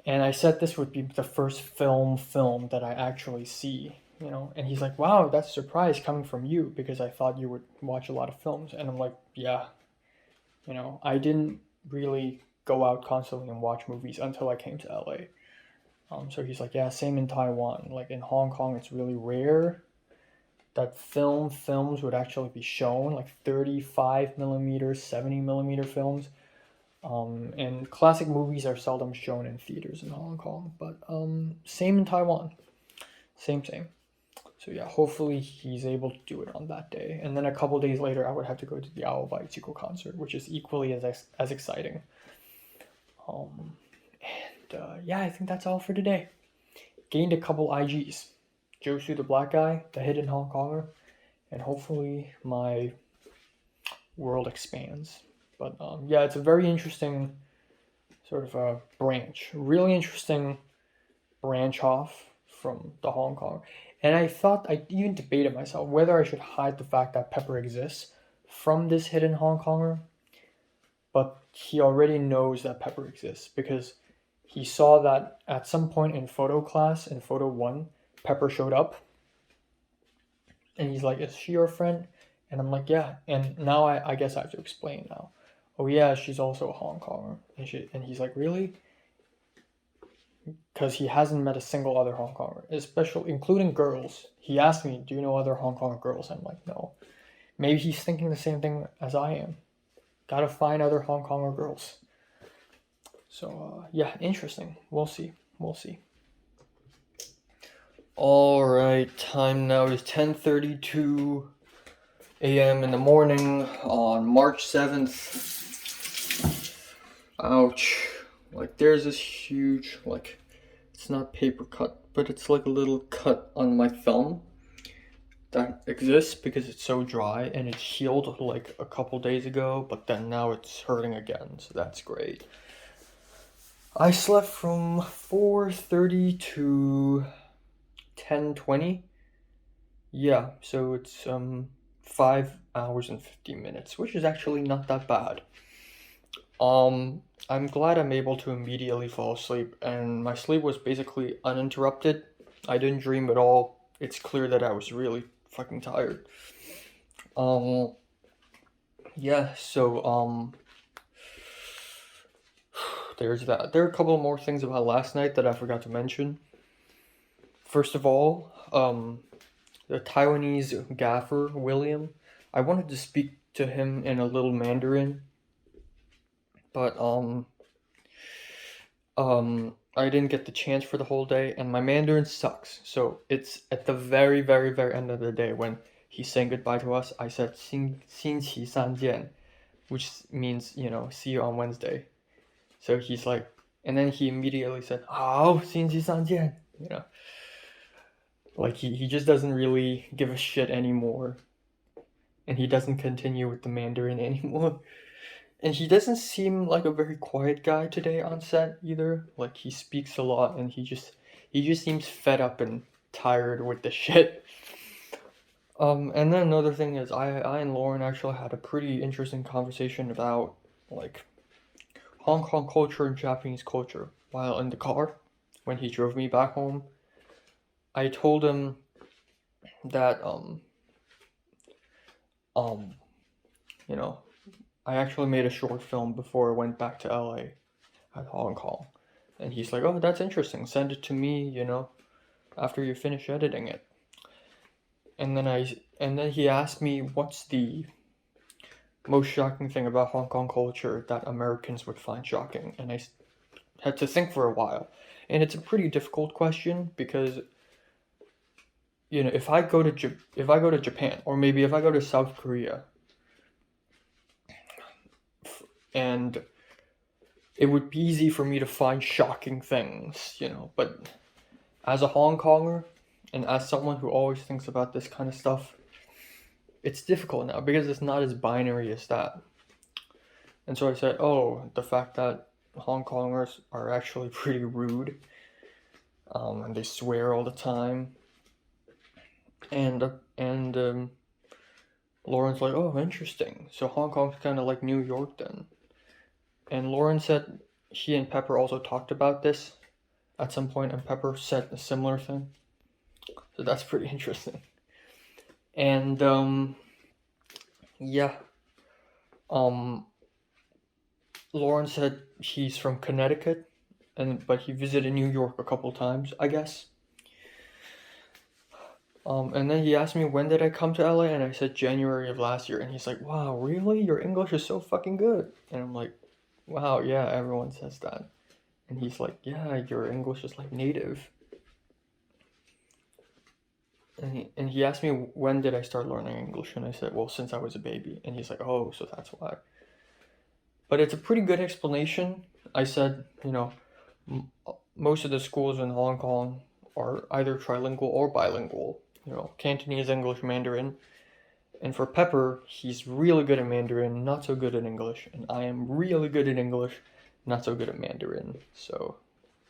And I said this would be the first film that I actually see, you know. And he's like, "Wow, that's a surprise coming from you because I thought you would watch a lot of films." And I'm like, "Yeah, you know, I didn't really go out constantly and watch movies until I came to LA." So he's like, "Yeah, same in Taiwan. Like in Hong Kong, it's really rare that films would actually be shown, like 35 millimeter, 70 millimeter films. And classic movies are seldom shown in theaters in Hong Kong, but same in Taiwan. Same. So yeah, hopefully he's able to do it on that day. And then a couple days later, I would have to go to the Owl by Ichigo concert, which is equally as exciting. Yeah, I think that's all for today. Gained a couple IGs. Josu the Black Guy, the hidden Hong Konger, and hopefully my world expands. But yeah, it's a very interesting sort of a branch. Really interesting branch off from the Hong Kong. And I thought, I even debated myself whether I should hide the fact that Pepper exists from this hidden Hong Konger. But he already knows that Pepper exists because he saw that at some point in photo class, in photo 1, Pepper showed up. And he's like, "Is she your friend?" And I'm like, "Yeah." And now I guess I have to explain now. "Oh yeah, she's also a Hong Konger." And he's like, "Really?" Because he hasn't met a single other Hong Konger, especially including girls. He asked me, "Do you know other Hong Kong girls?" I'm like, "No." Maybe he's thinking the same thing as I am. Gotta find other Hong Konger girls. So yeah, interesting. We'll see. All right, time now is 10:32 a.m. in the morning on March 7th. Ouch. Like there's this huge, like, it's not paper cut, but it's like a little cut on my thumb that exists because it's so dry, and it healed like a couple days ago, but then now it's hurting again, so that's great. I slept from 4:30 to 10:20. Yeah, so it's 5 hours and 50 minutes, which is actually not that bad. I'm glad I'm able to immediately fall asleep, and my sleep was basically uninterrupted. I didn't dream at all. It's clear that I was really fucking tired. Yeah, so there's that. There are a couple more things about last night that I forgot to mention. First of all, the Taiwanese gaffer, William, I wanted to speak to him in a little Mandarin, but I didn't get the chance for the whole day, and my Mandarin sucks. So it's at the very, very, very end of the day when he's saying goodbye to us. I said 星期三见, which means, you know, see you on Wednesday. So he's like, and then he immediately said, 好,星期三见, you know. Like he just doesn't really give a shit anymore. And he doesn't continue with the Mandarin anymore. And he doesn't seem like a very quiet guy today on set either. Like he speaks a lot, and he just seems fed up and tired with the shit. And then another thing is I and Lauren actually had a pretty interesting conversation about like Hong Kong culture and Japanese culture while in the car when he drove me back home. I told him that you know, I actually made a short film before I went back to LA at Hong Kong. And he's like, "Oh, that's interesting. Send it to me, you know, after you finish editing it." And then he asked me what's the most shocking thing about Hong Kong culture that Americans would find shocking. And I had to think for a while. And it's a pretty difficult question because, you know, if I go to Japan, or maybe if I go to South Korea, and it would be easy for me to find shocking things, you know, but as a Hong Konger, and as someone who always thinks about this kind of stuff, it's difficult now because it's not as binary as that. And so I said, oh, the fact that Hong Kongers are actually pretty rude, and they swear all the time, and Lauren's like, oh, interesting. So Hong Kong's kind of like New York then. And Lauren said he and Pepper also talked about this at some point, and Pepper said a similar thing. So that's pretty interesting. And yeah. Lauren said he's from Connecticut, but he visited New York a couple times, I guess. And then he asked me when did I come to LA, and I said January of last year, and he's like, wow, really? Your English is so fucking good. And I'm like, wow, yeah, everyone says that. And he's like, yeah, your English is like native. And he asked me when did I start learning English, and I said, well, since I was a baby. And he's like, oh, so that's why. But it's a pretty good explanation. I said, you know, most of the schools in Hong Kong are either trilingual or bilingual. You know, Cantonese, English, Mandarin. And for Pepper, he's really good at Mandarin, not so good at English. And I am really good at English, not so good at Mandarin. So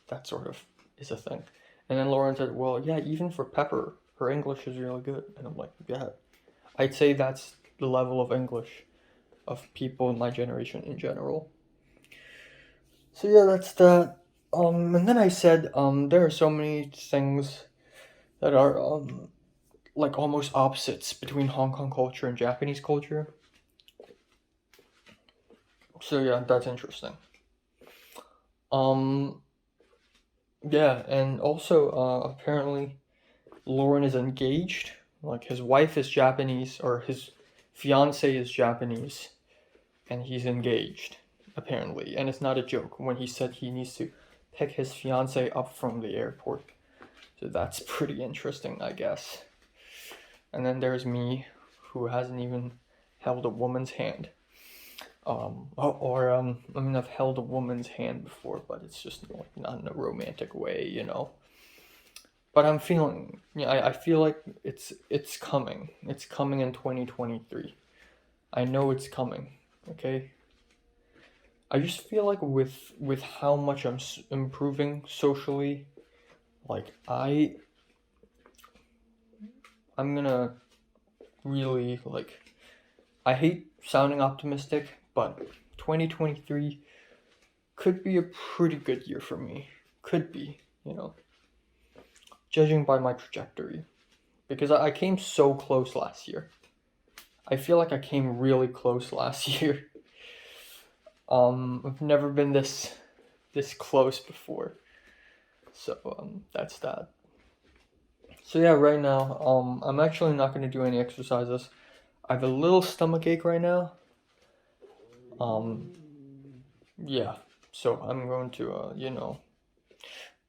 that sort of is a thing. And then Lauren said, well, yeah, even for Pepper, her English is really good. And I'm like, yeah, I'd say that's the level of English of people in my generation in general. So yeah, that's that. And then I said, there are so many things that are like almost opposites between Hong Kong culture and Japanese culture. So yeah, that's interesting. Yeah, and also apparently Lauren is engaged. Like his wife is Japanese, or his fiance is Japanese, and he's engaged apparently. And it's not a joke when he said he needs to pick his fiance up from the airport. So that's pretty interesting, I guess. And then there's me, who hasn't even held a woman's hand. I mean, I've held a woman's hand before, but it's just like not in a romantic way, you know. But I'm feeling, yeah, I feel like it's coming. It's coming in 2023. I know it's coming. Okay. I just feel like with how much I'm improving socially, like I'm gonna really, like, I hate sounding optimistic, but 2023 could be a pretty good year for me. Could be, you know, judging by my trajectory. Because I came so close last year. I feel like I came really close last year. I've never been this close before. So that's that. So yeah, right now, I'm actually not gonna do any exercises. I have a little stomach ache right now. Yeah, so I'm going to, you know.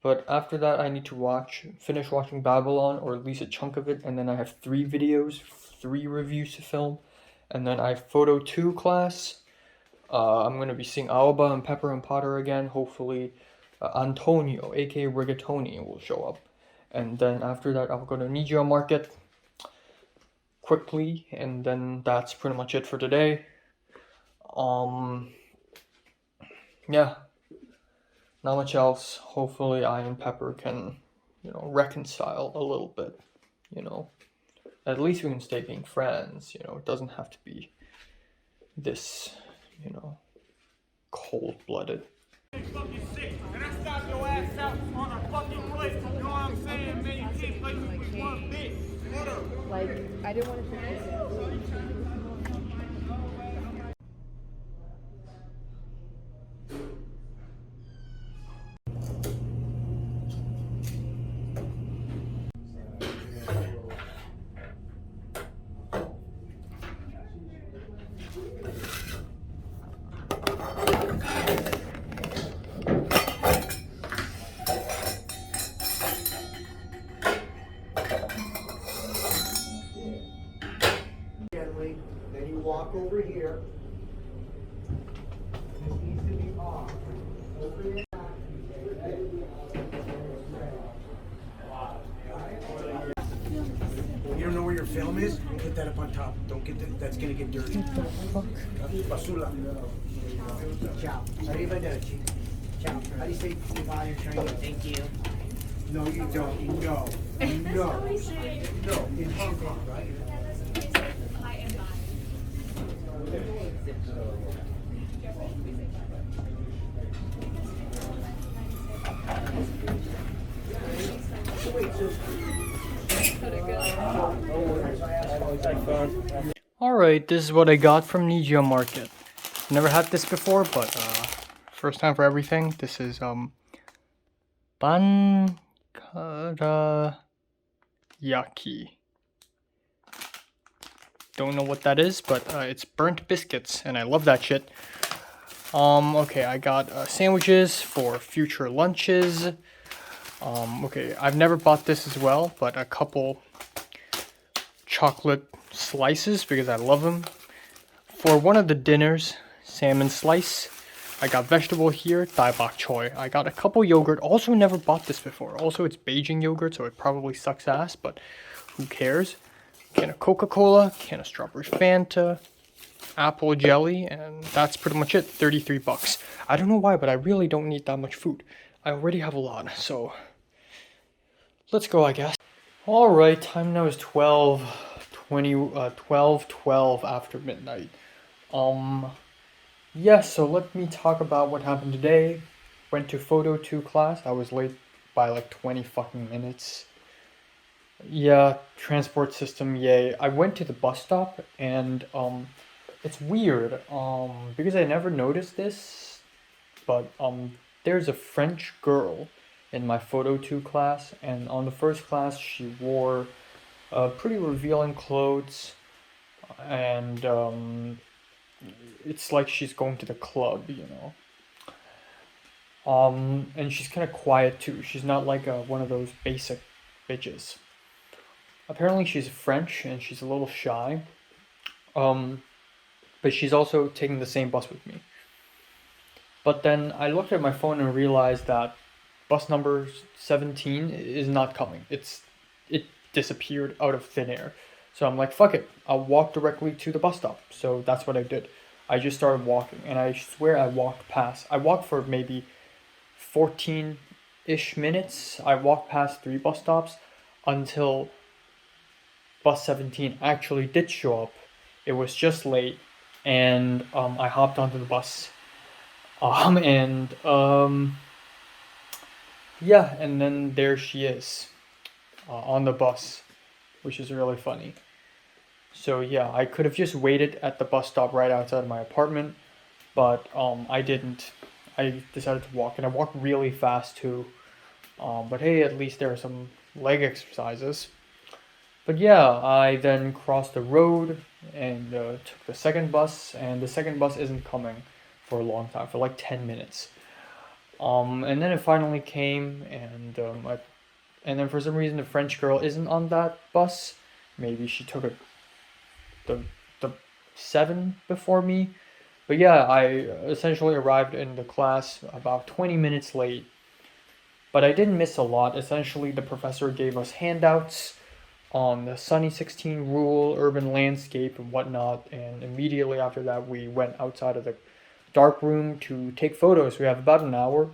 But after that, I need to finish watching Babylon, or at least a chunk of it, and then I have 3 videos, 3 reviews to film, and then I have Photo 2 class. I'm going to be seeing Alba and Pepper and Potter again. Hopefully, Antonio, aka Rigatoni, will show up. And then after that, I'll go to Nijia Market quickly, and then that's pretty much it for today. Yeah, not much else. Hopefully I and Pepper can, you know, reconcile a little bit, you know. At least we can stay being friends, you know. It doesn't have to be this, you know, cold-blooded. Fucking sick, and I stop your ass out on a fucking cliff. You know what I'm saying, man? You can't play with one bit. Hold up. Like, I didn't want to take this. Then you walk over here. This needs to be off. Open it. You don't know where your film is? You put that up on top. Don't get that. That's gonna get dirty. Basula. Ciao. Arrivederci. Ciao. How do you say goodbye? You're trying to. Thank you. No, you don't. No. No. No. In Hong Kong, right? Hi and bye. Alright, this is what I got from Nijio Market. Never had this before, but first time for everything. This is Bankarayaki. Don't know what that is, but it's burnt biscuits, and I love that shit. Okay, I got sandwiches for future lunches. Okay, I've never bought this as well, but a couple chocolate slices because I love them. For one of the dinners, salmon slice. I got vegetable here, dai bok choy. I got a couple yogurt. Also never bought this before. Also, it's Beijing yogurt, so it probably sucks ass, but who cares? Can of Coca-Cola, can of strawberry Fanta, apple jelly, and that's pretty much it. 33 bucks. I don't know why, but I really don't need that much food. I already have a lot, so let's go, I guess. All right, time now is 12:12 after midnight. Yeah, so let me talk about what happened today. Went to Photo 2 class. I was late by like 20 fucking minutes. Yeah, transport system, yay. I went to the bus stop and it's weird because I never noticed this, but there's a French girl in my Photo 2 class, and on the first class she wore pretty revealing clothes, and it's like she's going to the club, you know. And she's kind of quiet too. She's not like one of those basic bitches. Apparently she's French and she's a little shy. But she's also taking the same bus with me. But then I looked at my phone and realized that bus number 17 is not coming. It disappeared out of thin air. So I'm like, fuck it. I'll walk directly to the bus stop. So that's what I did. I just started walking, and I swear I walked for maybe 14-ish minutes. I walked past 3 bus stops until bus 17 actually did show up. It was just late, and I hopped onto the bus. Yeah, and then there she is on the bus, which is really funny. So yeah, I could have just waited at the bus stop right outside my apartment, but I didn't. I decided to walk, and I walked really fast too. But hey, at least there are some leg exercises. But yeah, I then crossed the road and took the second bus, and the second bus isn't coming for a long time, for like 10 minutes. And then it finally came, and then for some reason the French girl isn't on that bus. Maybe she took the 7 before me. But yeah, I essentially arrived in the class about 20 minutes late. But I didn't miss a lot. Essentially, the professor gave us handouts on the Sunny 16 rule, urban landscape, and whatnot. And immediately after that, we went outside of the dark room to take photos. We have about an hour.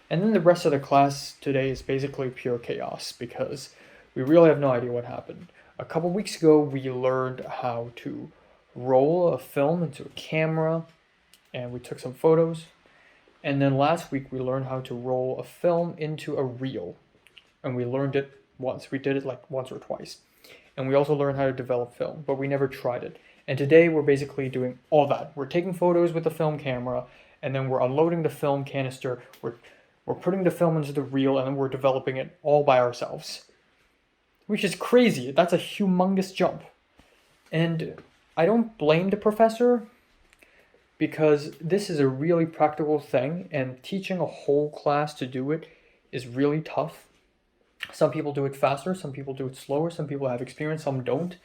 And then the rest of the class today is basically pure chaos because we really have no idea what happened. A couple weeks ago, we learned how to roll a film into a camera, and we took some photos. And then last week, we learned how to roll a film into a reel, and we learned it once. We did it like once or twice. And we also learned how to develop film, but we never tried it. And today, we're basically doing all that. We're taking photos with the film camera, and then we're unloading the film canister. We're putting the film into the reel, and then we're developing it all by ourselves. Which is crazy. That's a humongous jump. And I don't blame the professor, because this is a really practical thing, and teaching a whole class to do it is really tough. Some people do it faster, some people do it slower, some people have experience, some don't.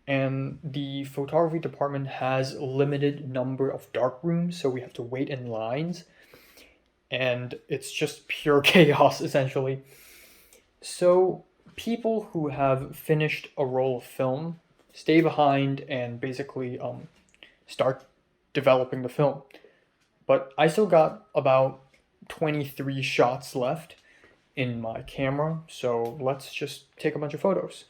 And the photography department has a limited number of dark rooms, so we have to wait in lines. And it's just pure chaos, essentially. So people who have finished a roll of film stay behind and basically start developing the film. But I still got about 23 shots left in my camera, so let's just take a bunch of photos.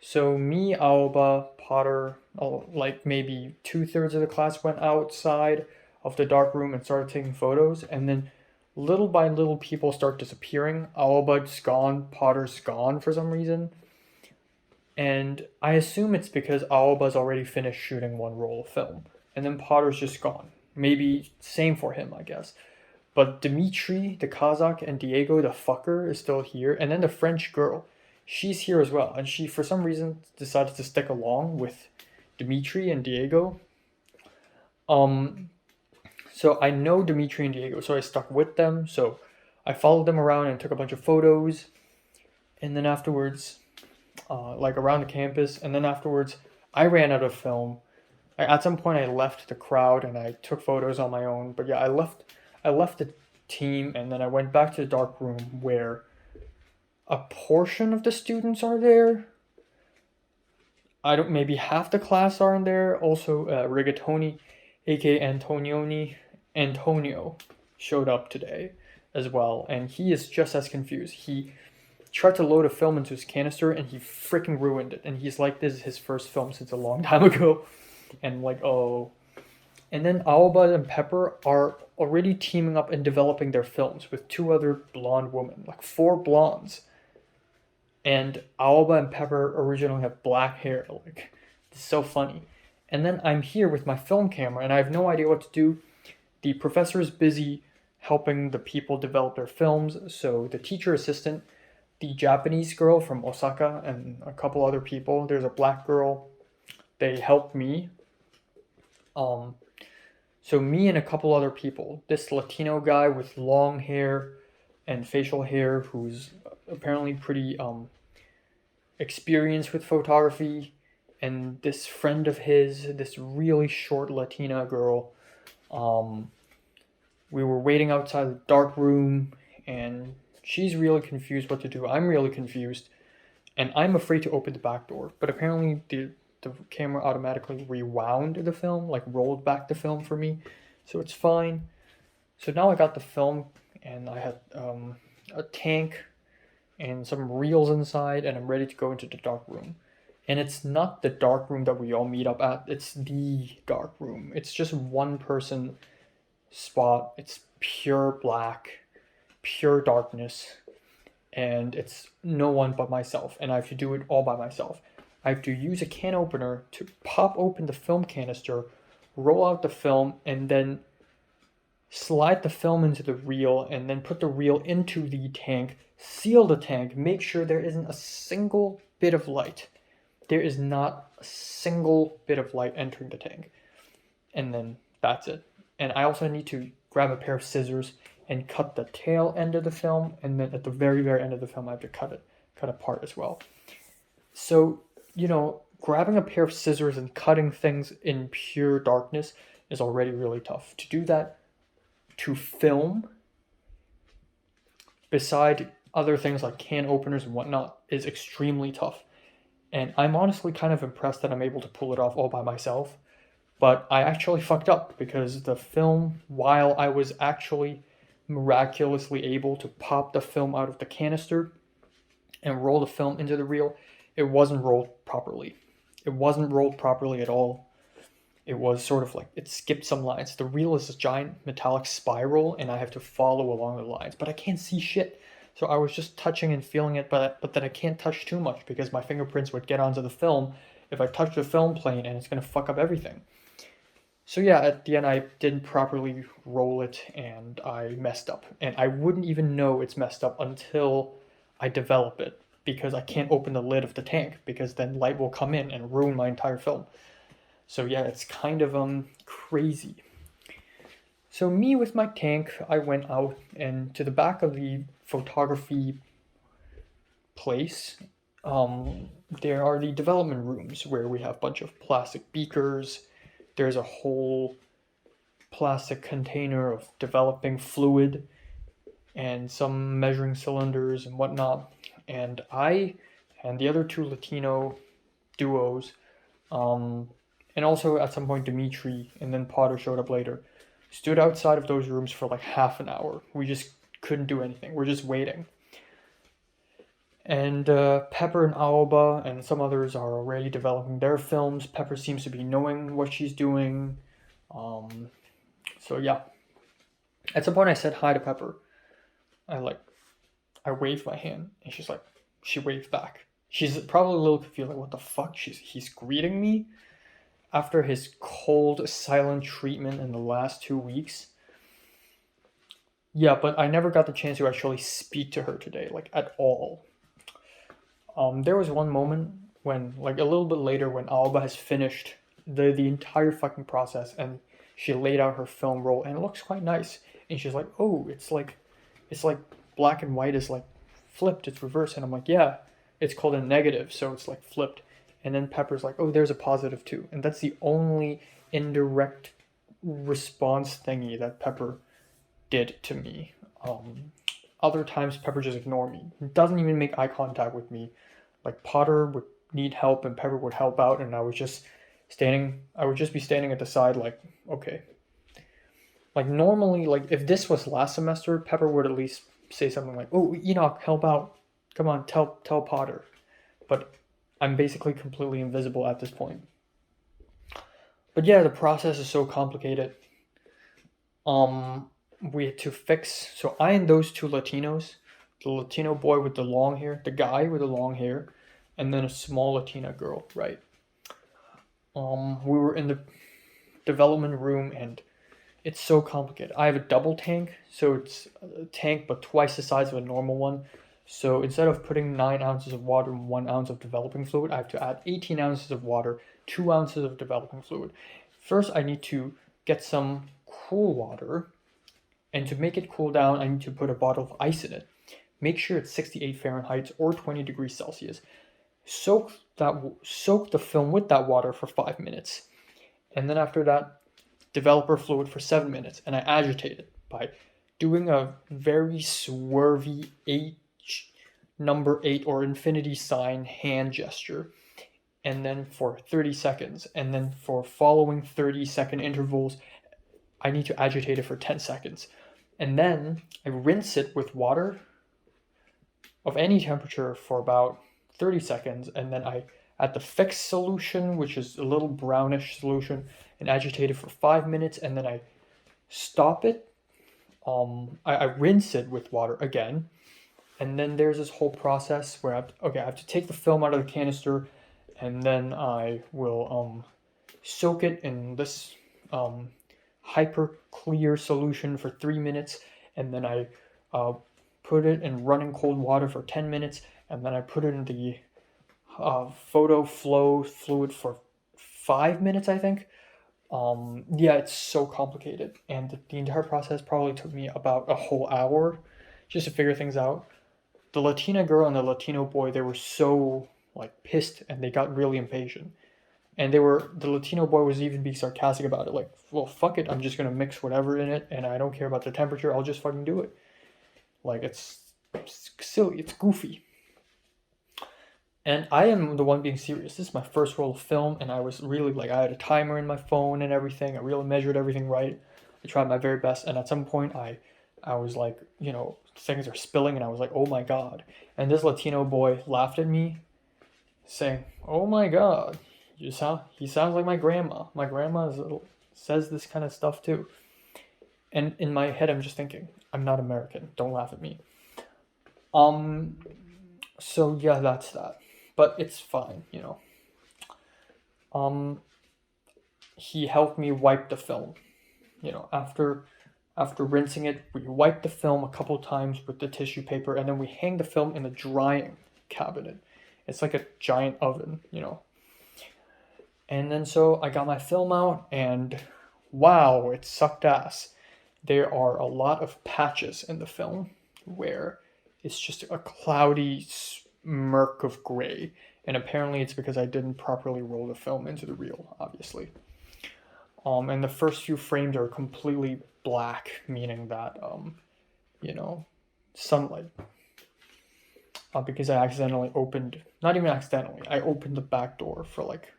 So me, Aoba, Potter, like maybe 2/3 of the class went outside of the dark room and started taking photos, and then little by little people start disappearing. Aoba's gone, Potter's gone for some reason. And I assume it's because Aoba's already finished shooting one roll of film, and then Potter's just gone. Maybe same for him, I guess. But Dimitri, the Kazakh, and Diego, the fucker, is still here, and then the French girl, she's here as well, and she, for some reason, decided to stick along with Dimitri and Diego. So I know Dimitri and Diego, so I stuck with them. So I followed them around and took a bunch of photos, and then afterwards, like around the campus, and then afterwards, I ran out of film. At some point, I left the crowd and I took photos on my own. But yeah, I left the team, and then I went back to the dark room where a portion of the students are there. Maybe half the class are in there. Also, Rigatoni, aka Antonio, showed up today as well, and he is just as confused. He tried to load a film into his canister and he freaking ruined it. And he's like, this is his first film since a long time ago. And like, oh. And then Aoba and Pepper are already teaming up and developing their films with 2 other blonde women, like 4 blondes. And Aoba and Pepper originally have black hair. Like, it's so funny. And then I'm here with my film camera and I have no idea what to do. The professor is busy helping the people develop their films. So the teacher assistant, the Japanese girl from Osaka, and a couple other people. There's a black girl. They helped me. So me and a couple other people. This Latino guy with long hair and facial hair, who's apparently pretty experienced with photography, and this friend of his, this really short Latina girl. We were waiting outside the dark room, and she's really confused what to do. I'm really confused, and I'm afraid to open the back door. But apparently the camera automatically rewound the film, like rolled back the film for me, so it's fine. So now I got the film, and I had a tank and some reels inside, and I'm ready to go into the dark room. And it's not the dark room that we all meet up at, it's the dark room. It's just one person spot. It's pure black, pure darkness, and it's no one but myself, and I have to do it all by myself. I have to use a can opener to pop open the film canister, roll out the film, and then slide the film into the reel, and then put the reel into the tank, seal the tank, make sure there isn't a single bit of light. There is not a single bit of light entering the tank. And then that's it. And I also need to grab a pair of scissors and cut the tail end of the film, and then at the very, very end of the film I have to cut apart as well. So, grabbing a pair of scissors and cutting things in pure darkness is already really tough. To do that, to film, beside other things like can openers and whatnot, is extremely tough. And I'm honestly kind of impressed that I'm able to pull it off all by myself. But I actually fucked up, because the film, while I was actually miraculously able to pop the film out of the canister and roll the film into the reel, it wasn't rolled properly. It wasn't rolled properly at all. It was sort of like, it skipped some lines. The reel is a giant metallic spiral, and I have to follow along the lines, but I can't see shit. So I was just touching and feeling it, but then I can't touch too much, because my fingerprints would get onto the film if I touch the film plane, and it's going to fuck up everything. So yeah, at the end I didn't properly roll it, and I messed up. And I wouldn't even know it's messed up until I develop it, because I can't open the lid of the tank, because then light will come in and ruin my entire film. So yeah, it's kind of crazy. So me with my tank, I went out and to the back of the photography place. There are the development rooms where we have a bunch of plastic beakers. There's a whole plastic container of developing fluid and some measuring cylinders and whatnot. And I and the other 2 Latino duos, and also at some point Dimitri and then Potter showed up later, stood outside of those rooms for like half an hour. We just couldn't do anything. We're just waiting. And Pepper and Alba and some others are already developing their films. Pepper seems to be knowing what she's doing. So yeah. At some point I said hi to Pepper. I waved my hand and she waved back. She's probably a little confused, like what the fuck? He's greeting me after his cold, silent treatment in the last 2 weeks. Yeah, but I never got the chance to actually speak to her today, like at all. There was one moment when, like a little bit later, when Alba has finished the entire fucking process and she laid out her film roll and it looks quite nice. And she's like, "Oh, it's like black and white is like flipped, it's reversed." And I'm like, "Yeah, it's called a negative, so it's like flipped." And then Pepper's like, "Oh, there's a positive too." And that's the only indirect response thingy that Pepper did to me. Other times Pepper just ignored me. Doesn't even make eye contact with me. Like Potter would need help and Pepper would help out, and I would just be standing at the side like, okay. Like normally, like if this was last semester, Pepper would at least say something like, "Oh, Enoch, help out. Come on, tell Potter." But I'm basically completely invisible at this point. But yeah, the process is so complicated. We had to fix, so I and those two Latinos, the Latino boy with the long hair, the guy with the long hair, and then a small Latina girl, right? We were in the development room and it's so complicated. I have a double tank, so it's a tank but twice the size of a normal one. So instead of putting 9 ounces of water and 1 ounce of developing fluid, I have to add 18 ounces of water, 2 ounces of developing fluid. First, I need to get some cool water, and to make it cool down, I need to put a bottle of ice in it. Make sure it's 68 Fahrenheit or 20 degrees Celsius. Soak the film with that water for 5 minutes. And then after that, developer fluid for 7 minutes. And I agitate it by doing a very swervy number 8 or infinity sign hand gesture. And then for 30 seconds. And then for following 30-second intervals, I need to agitate it for 10 seconds. And then I rinse it with water of any temperature for about 30 seconds. And then I add the fixed solution, which is a little brownish solution, and agitate it for 5 minutes. And then I stop it. I rinse it with water again. And then there's this whole process where I have to take the film out of the canister. And then I will soak it in this hyper clear solution for 3 minutes, and then I put it in running cold water for 10 minutes, and then I put it in the photo flow fluid for 5 minutes, I think. Yeah, it's so complicated, and the entire process probably took me about a whole hour just to figure things out. The Latina girl and the Latino boy, they were so like pissed, and they got really impatient. And the Latino boy was even being sarcastic about it. Like, well, fuck it. I'm just going to mix whatever in it. And I don't care about the temperature. I'll just fucking do it. Like, it's silly. It's goofy. And I am the one being serious. This is my first roll of film. And I was really like, I had a timer in my phone and everything. I really measured everything right. I tried my very best. And at some point, I was like, things are spilling. And I was like, oh my God. And this Latino boy laughed at me saying, oh my God. He sounds like my grandma. My grandma says this kind of stuff too. And in my head, I'm just thinking, I'm not American. Don't laugh at me. So yeah, that's that. But it's fine, He helped me wipe the film. After rinsing it, we wipe the film a couple times with the tissue paper, and then we hang the film in the drying cabinet. It's like a giant oven, And then so I got my film out, and wow, it sucked ass. There are a lot of patches in the film where it's just a cloudy murk of gray. And apparently it's because I didn't properly roll the film into the reel, obviously. And the first few frames are completely black, meaning that, sunlight. Because I accidentally not even accidentally, I opened the back door for like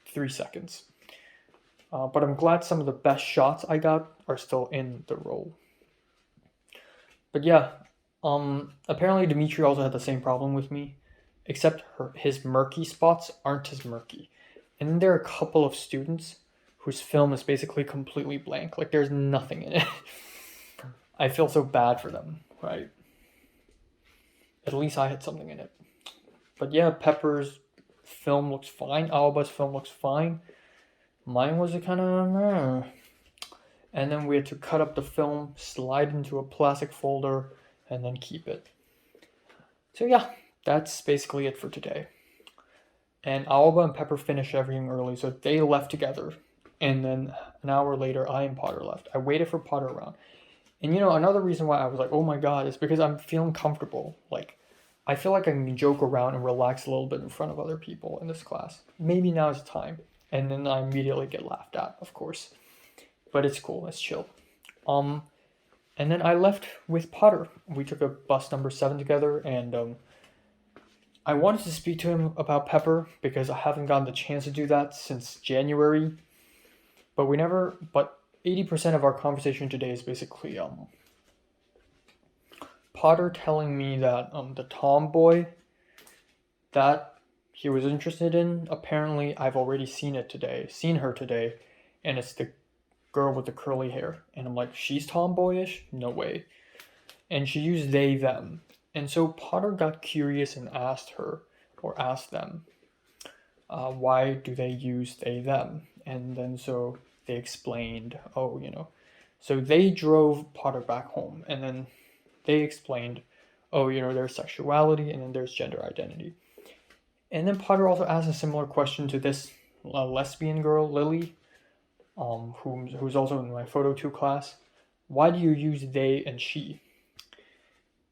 3 seconds. But I'm glad some of the best shots I got are still in the roll. But yeah, Apparently Dimitri also had the same problem with me, except his murky spots aren't as murky. And then there are a couple of students whose film is basically completely blank. Like there's nothing in it. I feel so bad for them, right? At least I had something in it. But yeah, Pepper's film looks fine. Alba's film looks fine. Mine was a kind of... And then we had to cut up the film, slide into a plastic folder, and then keep it. So yeah, that's basically it for today. And Alba and Pepper finished everything early, so they left together. And then an hour later, I and Potter left. I waited for Potter around. And you know, another reason why I was like, oh my god, is because I'm feeling comfortable. Like, I feel like I can joke around and relax a little bit in front of other people in this class. Maybe now is the time. And then I immediately get laughed at, of course. But it's cool, it's chill. And then I left with Potter. We took a bus number 7 together, and I wanted to speak to him about Pepper because I haven't gotten the chance to do that since January. But 80% of our conversation today is basically Potter telling me that the tomboy that he was interested in, apparently I've already seen her today, and it's the girl with the curly hair. And I'm like, she's tomboyish? No way. And she used they, them. And so Potter got curious and asked them, why do they use they, them? And then so they explained, so they drove Potter back home, and then they explained, there's sexuality, and then there's gender identity. And then Potter also asked a similar question to this lesbian girl, Lily, who's also in my photo 2 class. Why do you use they and she?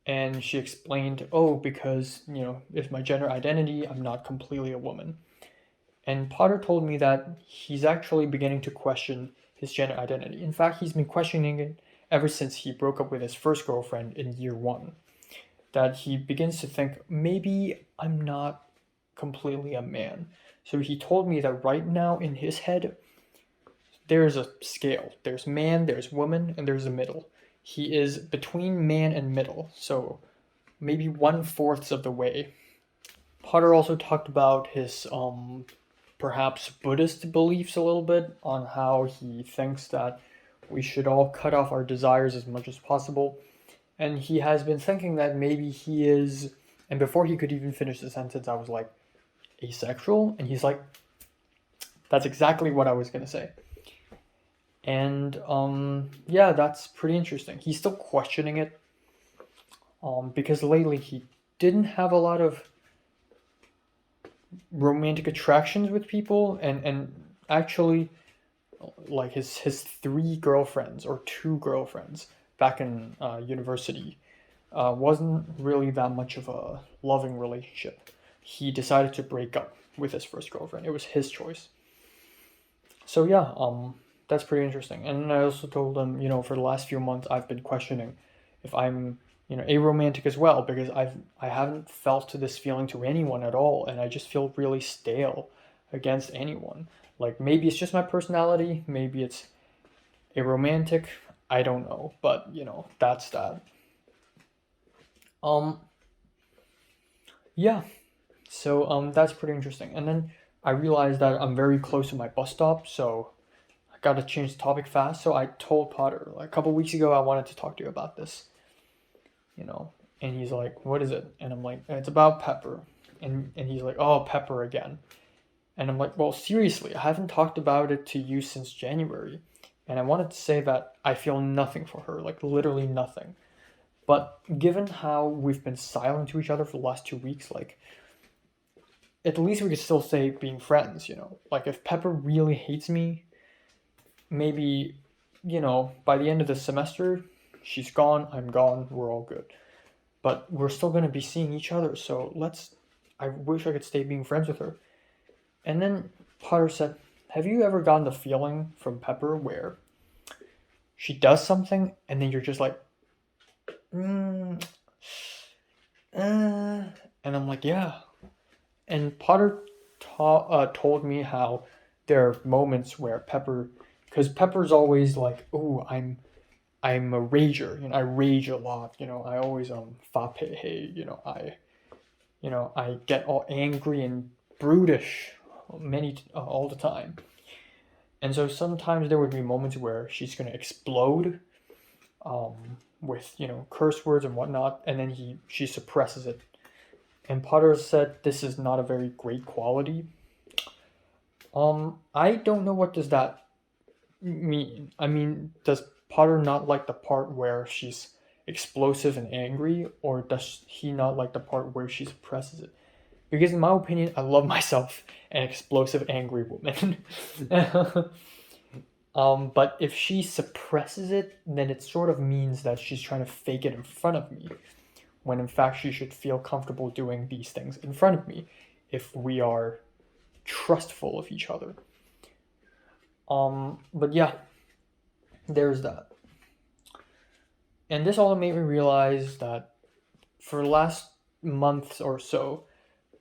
And she explained, because, it's my gender identity, I'm not completely a woman. And Potter told me that he's actually beginning to question his gender identity. In fact, he's been questioning it ever since he broke up with his first girlfriend in year 1. That he begins to think, maybe I'm not completely a man. So he told me that right now in his head, there's a scale. There's man, there's woman, and there's a middle. He is between man and middle, so maybe 1/4 of the way. Potter also talked about his perhaps Buddhist beliefs a little bit, on how he thinks that we should all cut off our desires as much as possible. And he has been thinking that maybe he is, and before he could even finish the sentence, I was like, asexual? And he's like, that's exactly what I was going to say. And yeah, that's pretty interesting. He's still questioning it, because lately he didn't have a lot of romantic attractions with people, and actually, like his 3 girlfriends or 2 girlfriends back in university wasn't really that much of a loving relationship. He decided to break up with his first girlfriend. It was his choice. So yeah, that's pretty interesting. And I also told him, for the last few months I've been questioning if I'm, aromantic as well, because I haven't felt this feeling to anyone at all, and I just feel really stale against anyone. Like, maybe it's just my personality, maybe it's aromantic, I don't know, but that's that. Yeah, so that's pretty interesting. And then I realized that I'm very close to my bus stop, so I gotta change the topic fast. So I told Potter, like, a couple weeks ago, I wanted to talk to you about this, and he's like, what is it? And I'm like, it's about Pepper. And he's like, oh, Pepper again. And I'm like, well, seriously, I haven't talked about it to you since January. And I wanted to say that I feel nothing for her, like literally nothing. But given how we've been silent to each other for the last 2 weeks, like, at least we could still say being friends, Like, if Pepper really hates me, maybe, by the end of the semester, she's gone, I'm gone, we're all good. But we're still going to be seeing each other, so I wish I could stay being friends with her. And then Potter said, have you ever gotten the feeling from Pepper where she does something and then you're just like, and I'm like, yeah. And Potter told me how there are moments where because Pepper's always like, oh, I'm I'm a rager. You know, I rage a lot. You know, I always fapehe. I get all angry and brutish all the time. And so sometimes there would be moments where she's gonna explode, with curse words and whatnot, and then she suppresses it. And Potter said this is not a very great quality. I don't know, what does that mean? I mean, does Potter not like the part where she's explosive and angry, or does he not like the part where she suppresses it? Because in my opinion, I love myself an explosive, angry woman. But if she suppresses it, then it sort of means that she's trying to fake it in front of me, when in fact she should feel comfortable doing these things in front of me if we are trustful of each other. But yeah, there's that. And this all made me realize that for the last month or so,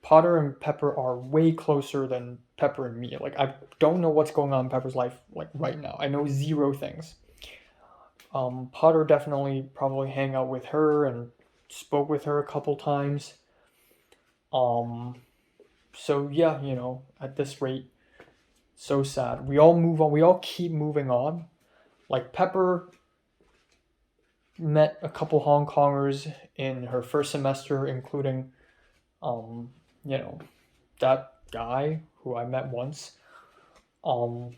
Potter and Pepper are way closer than Pepper and me. Like, I don't know what's going on in Pepper's life like right now. I know zero things. Potter definitely probably hang out with her and spoke with her a couple times. So yeah, at this rate, so sad. We all move on. We all keep moving on. Like, Pepper met a couple Hong Kongers in her first semester, including, that guy who I met once. And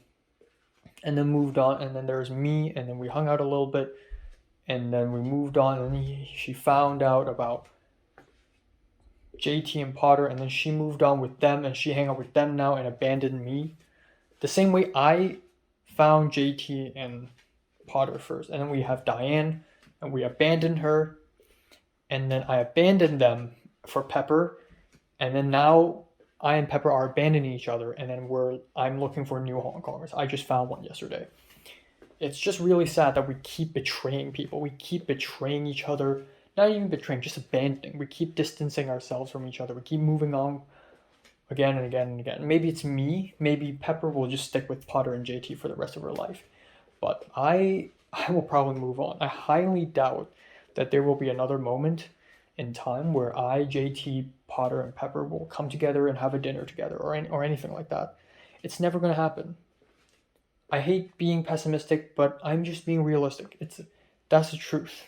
then moved on, and then there was me, and then we hung out a little bit, and then we moved on, and she found out about JT and Potter, and then she moved on with them, and she hang out with them now and abandoned me. The same way I found JT and Potter first, and then we have Diane, and we abandoned her, and then I abandoned them for Pepper, and then now I and Pepper are abandoning each other, and then I'm looking for new Hong Kongers. I just found one yesterday. It's just really sad that we keep betraying people. We keep betraying each other. Not even betraying, just abandoning. We keep distancing ourselves from each other. We keep moving on again and again and again. Maybe it's me. Maybe Pepper will just stick with Potter and JT for the rest of her life. But I will probably move on. I highly doubt that there will be another moment in time where JT, Potter, and Pepper will come together and have a dinner together or anything like that. It's never going to happen. I hate being pessimistic, but I'm just being realistic. That's the truth,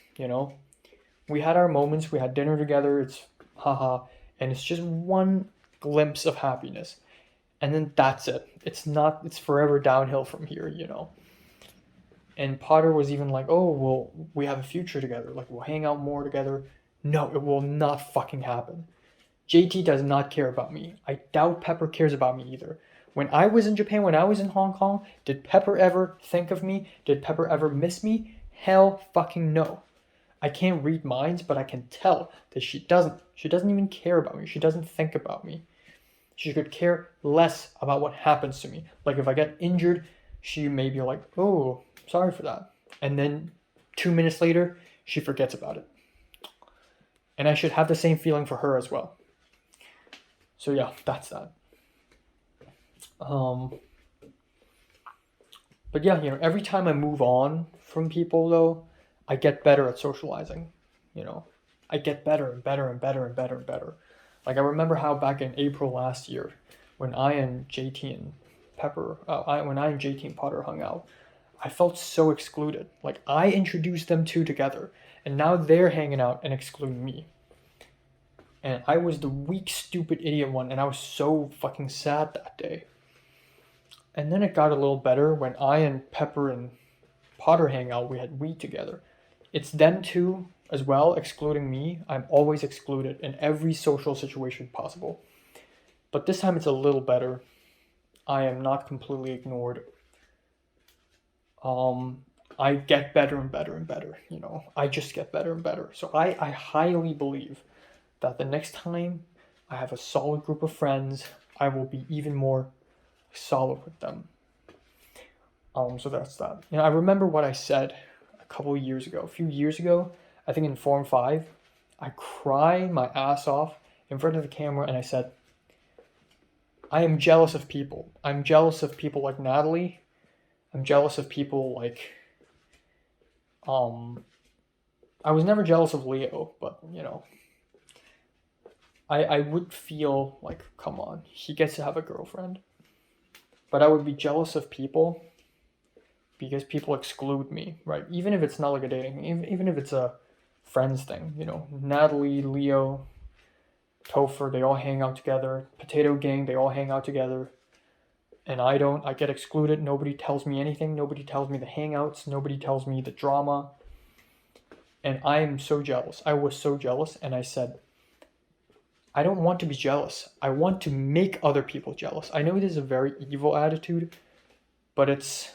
We had our moments, we had dinner together, it's haha, and it's just one glimpse of happiness. And then that's it. It's forever downhill from here, And Potter was even like, oh, well, we have a future together. Like, we'll hang out more together. No, it will not fucking happen. JT does not care about me. I doubt Pepper cares about me either. When I was in Japan, when I was in Hong Kong, did Pepper ever think of me? Did Pepper ever miss me? Hell fucking no. I can't read minds, but I can tell that she doesn't. She doesn't even care about me. She doesn't think about me. She could care less about what happens to me. Like, if I get injured, she may be like, oh, sorry for that. And then 2 minutes later, she forgets about it. And I should have the same feeling for her as well. So yeah, that's that. But yeah, every time I move on from people, though, I get better at socializing. I get better and better and better and better and better. Like, I remember how back in April last year, when I and JT and Pepper, when I and JT and Potter hung out, I felt so excluded. Like, I introduced them two together, and now they're hanging out and excluding me. And I was the weak, stupid idiot one, and I was so fucking sad that day. And then it got a little better when I and Pepper and Potter hang out. We had weed together. It's them two as well, excluding me. I'm always excluded in every social situation possible. But this time it's a little better. I am not completely ignored. I get better and better and better, I just get better and better. So I highly believe that the next time I have a solid group of friends, I will be even more solid with them. So that's that. I remember what I said a few years ago, I think in Form 5, I cried my ass off in front of the camera and I said, I am jealous of people. I'm jealous of people like Natalie. I'm jealous of people like I was never jealous of Leo, but you know, I would feel like, come on, he gets to have a girlfriend. But I would be jealous of people because people exclude me, right? Even if it's not like a dating thing, even if it's a friends thing, you know, Natalie, Leo, Topher, they all hang out together. Potato Gang, they all hang out together. And I don't. I get excluded. Nobody tells me anything. Nobody tells me the hangouts. Nobody tells me the drama. And I am so jealous. I was so jealous, and I said, I don't want to be jealous. I want to make other people jealous. I know it is a very evil attitude, but it's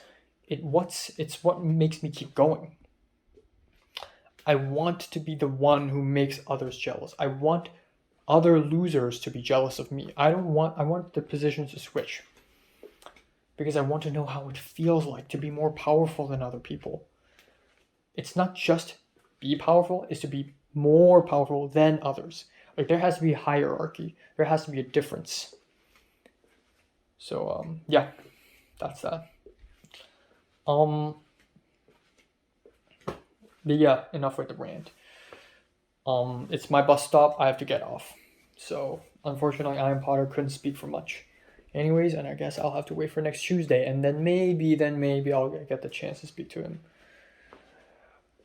what makes me keep going. I want to be the one who makes others jealous. I want other losers to be jealous of me. I want the positions to switch. Because I want to know how it feels like to be more powerful than other people. It's not just be powerful, it's to be more powerful than others. Like, there has to be a hierarchy. There has to be a difference. So, yeah, that's that. But yeah, enough with the rant. It's my bus stop. I have to get off. So, unfortunately, I and Potter couldn't speak for much. Anyways, and I guess I'll have to wait for next Tuesday, and then maybe I'll get the chance to speak to him.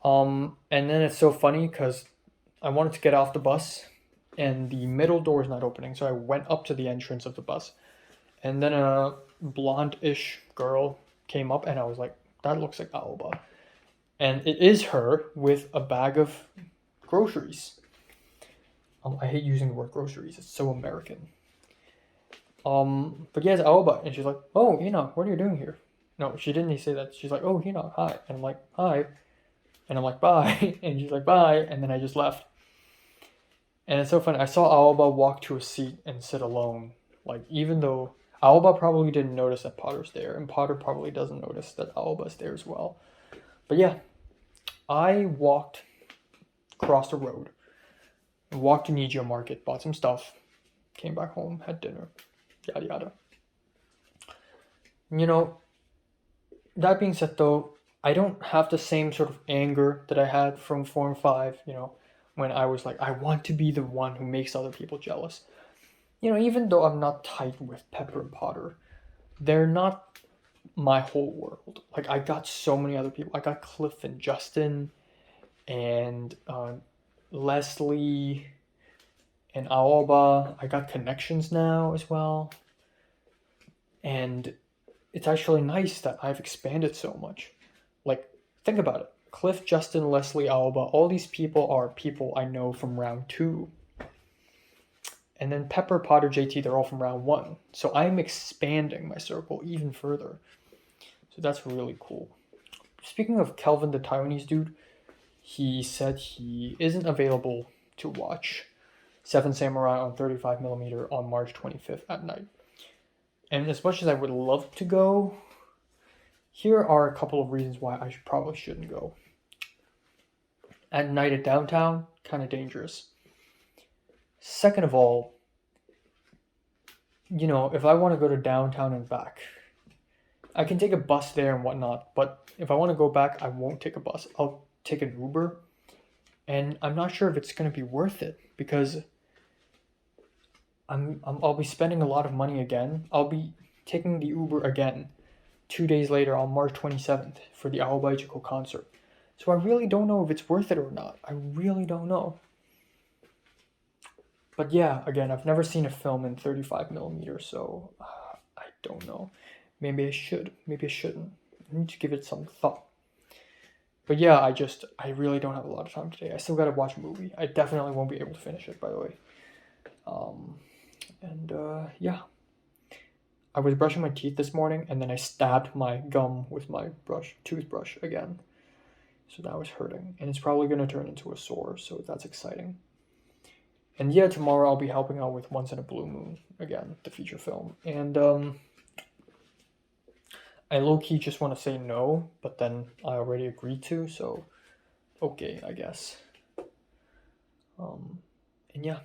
And then it's so funny because I wanted to get off the bus, and the middle door is not opening, so I went up to the entrance of the bus, and then a blonde-ish girl came up, and I was like, that looks like Aoba. And it is her with a bag of groceries. I hate using the word groceries, it's so American. But yeah, it's Aoba, and she's like, oh, Enoch, what are you doing here? No, she didn't say that. She's like, oh, Enoch, hi. And I'm like, hi. And I'm like, bye. And she's like, bye. And then I just left. And it's so funny. I saw Aoba walk to a seat and sit alone. Like, even though Aoba probably didn't notice that Potter's there, and Potter probably doesn't notice that Aoba's there as well. But yeah, I walked across the road, walked to Nijio Market, bought some stuff, came back home, had dinner. Yada yada. You know, that being said though, I don't have the same sort of anger that I had from Form 5, you know, when I was like, I want to be the one who makes other people jealous. You know, even though I'm not tight with Pepper and Potter, they're not my whole world. Like, I got so many other people. I got Cliff and Justin and Leslie and Aoba. I got connections now as well. And it's actually nice that I've expanded so much. Like, think about it. Cliff, Justin, Leslie, Aoba, all these people are people I know from round 2. And then Pepper, Potter, JT, they're all from round 1. So I'm expanding my circle even further. So that's really cool. Speaking of Kelvin, the Taiwanese dude, he said he isn't available to watch Seven Samurai on 35mm on March 25th at night. And as much as I would love to go, here are a couple of reasons why I probably shouldn't go. At night at downtown, kind of dangerous. Second of all, you know, if I want to go to downtown and back, I can take a bus there and whatnot, but if I want to go back, I won't take a bus. I'll take an Uber, and I'm not sure if it's going to be worth it, because I'll be spending a lot of money again. I'll be taking the Uber again 2 days later on March 27th for the Aoba Ichiko concert. So I really don't know if it's worth it or not. I really don't know. But yeah, again, I've never seen a film in 35mm, so I don't know. Maybe I should. Maybe I shouldn't. I need to give it some thought. But yeah, I really don't have a lot of time today. I still gotta watch a movie. I definitely won't be able to finish it, by the way. Yeah. I was brushing my teeth this morning, and then I stabbed my gum with my toothbrush again. So that was hurting. And it's probably gonna turn into a sore, so that's exciting. And yeah, tomorrow I'll be helping out with Once in a Blue Moon, again, the feature film. And I low-key just want to say no, but then I already agreed to, so okay, I guess. And yeah.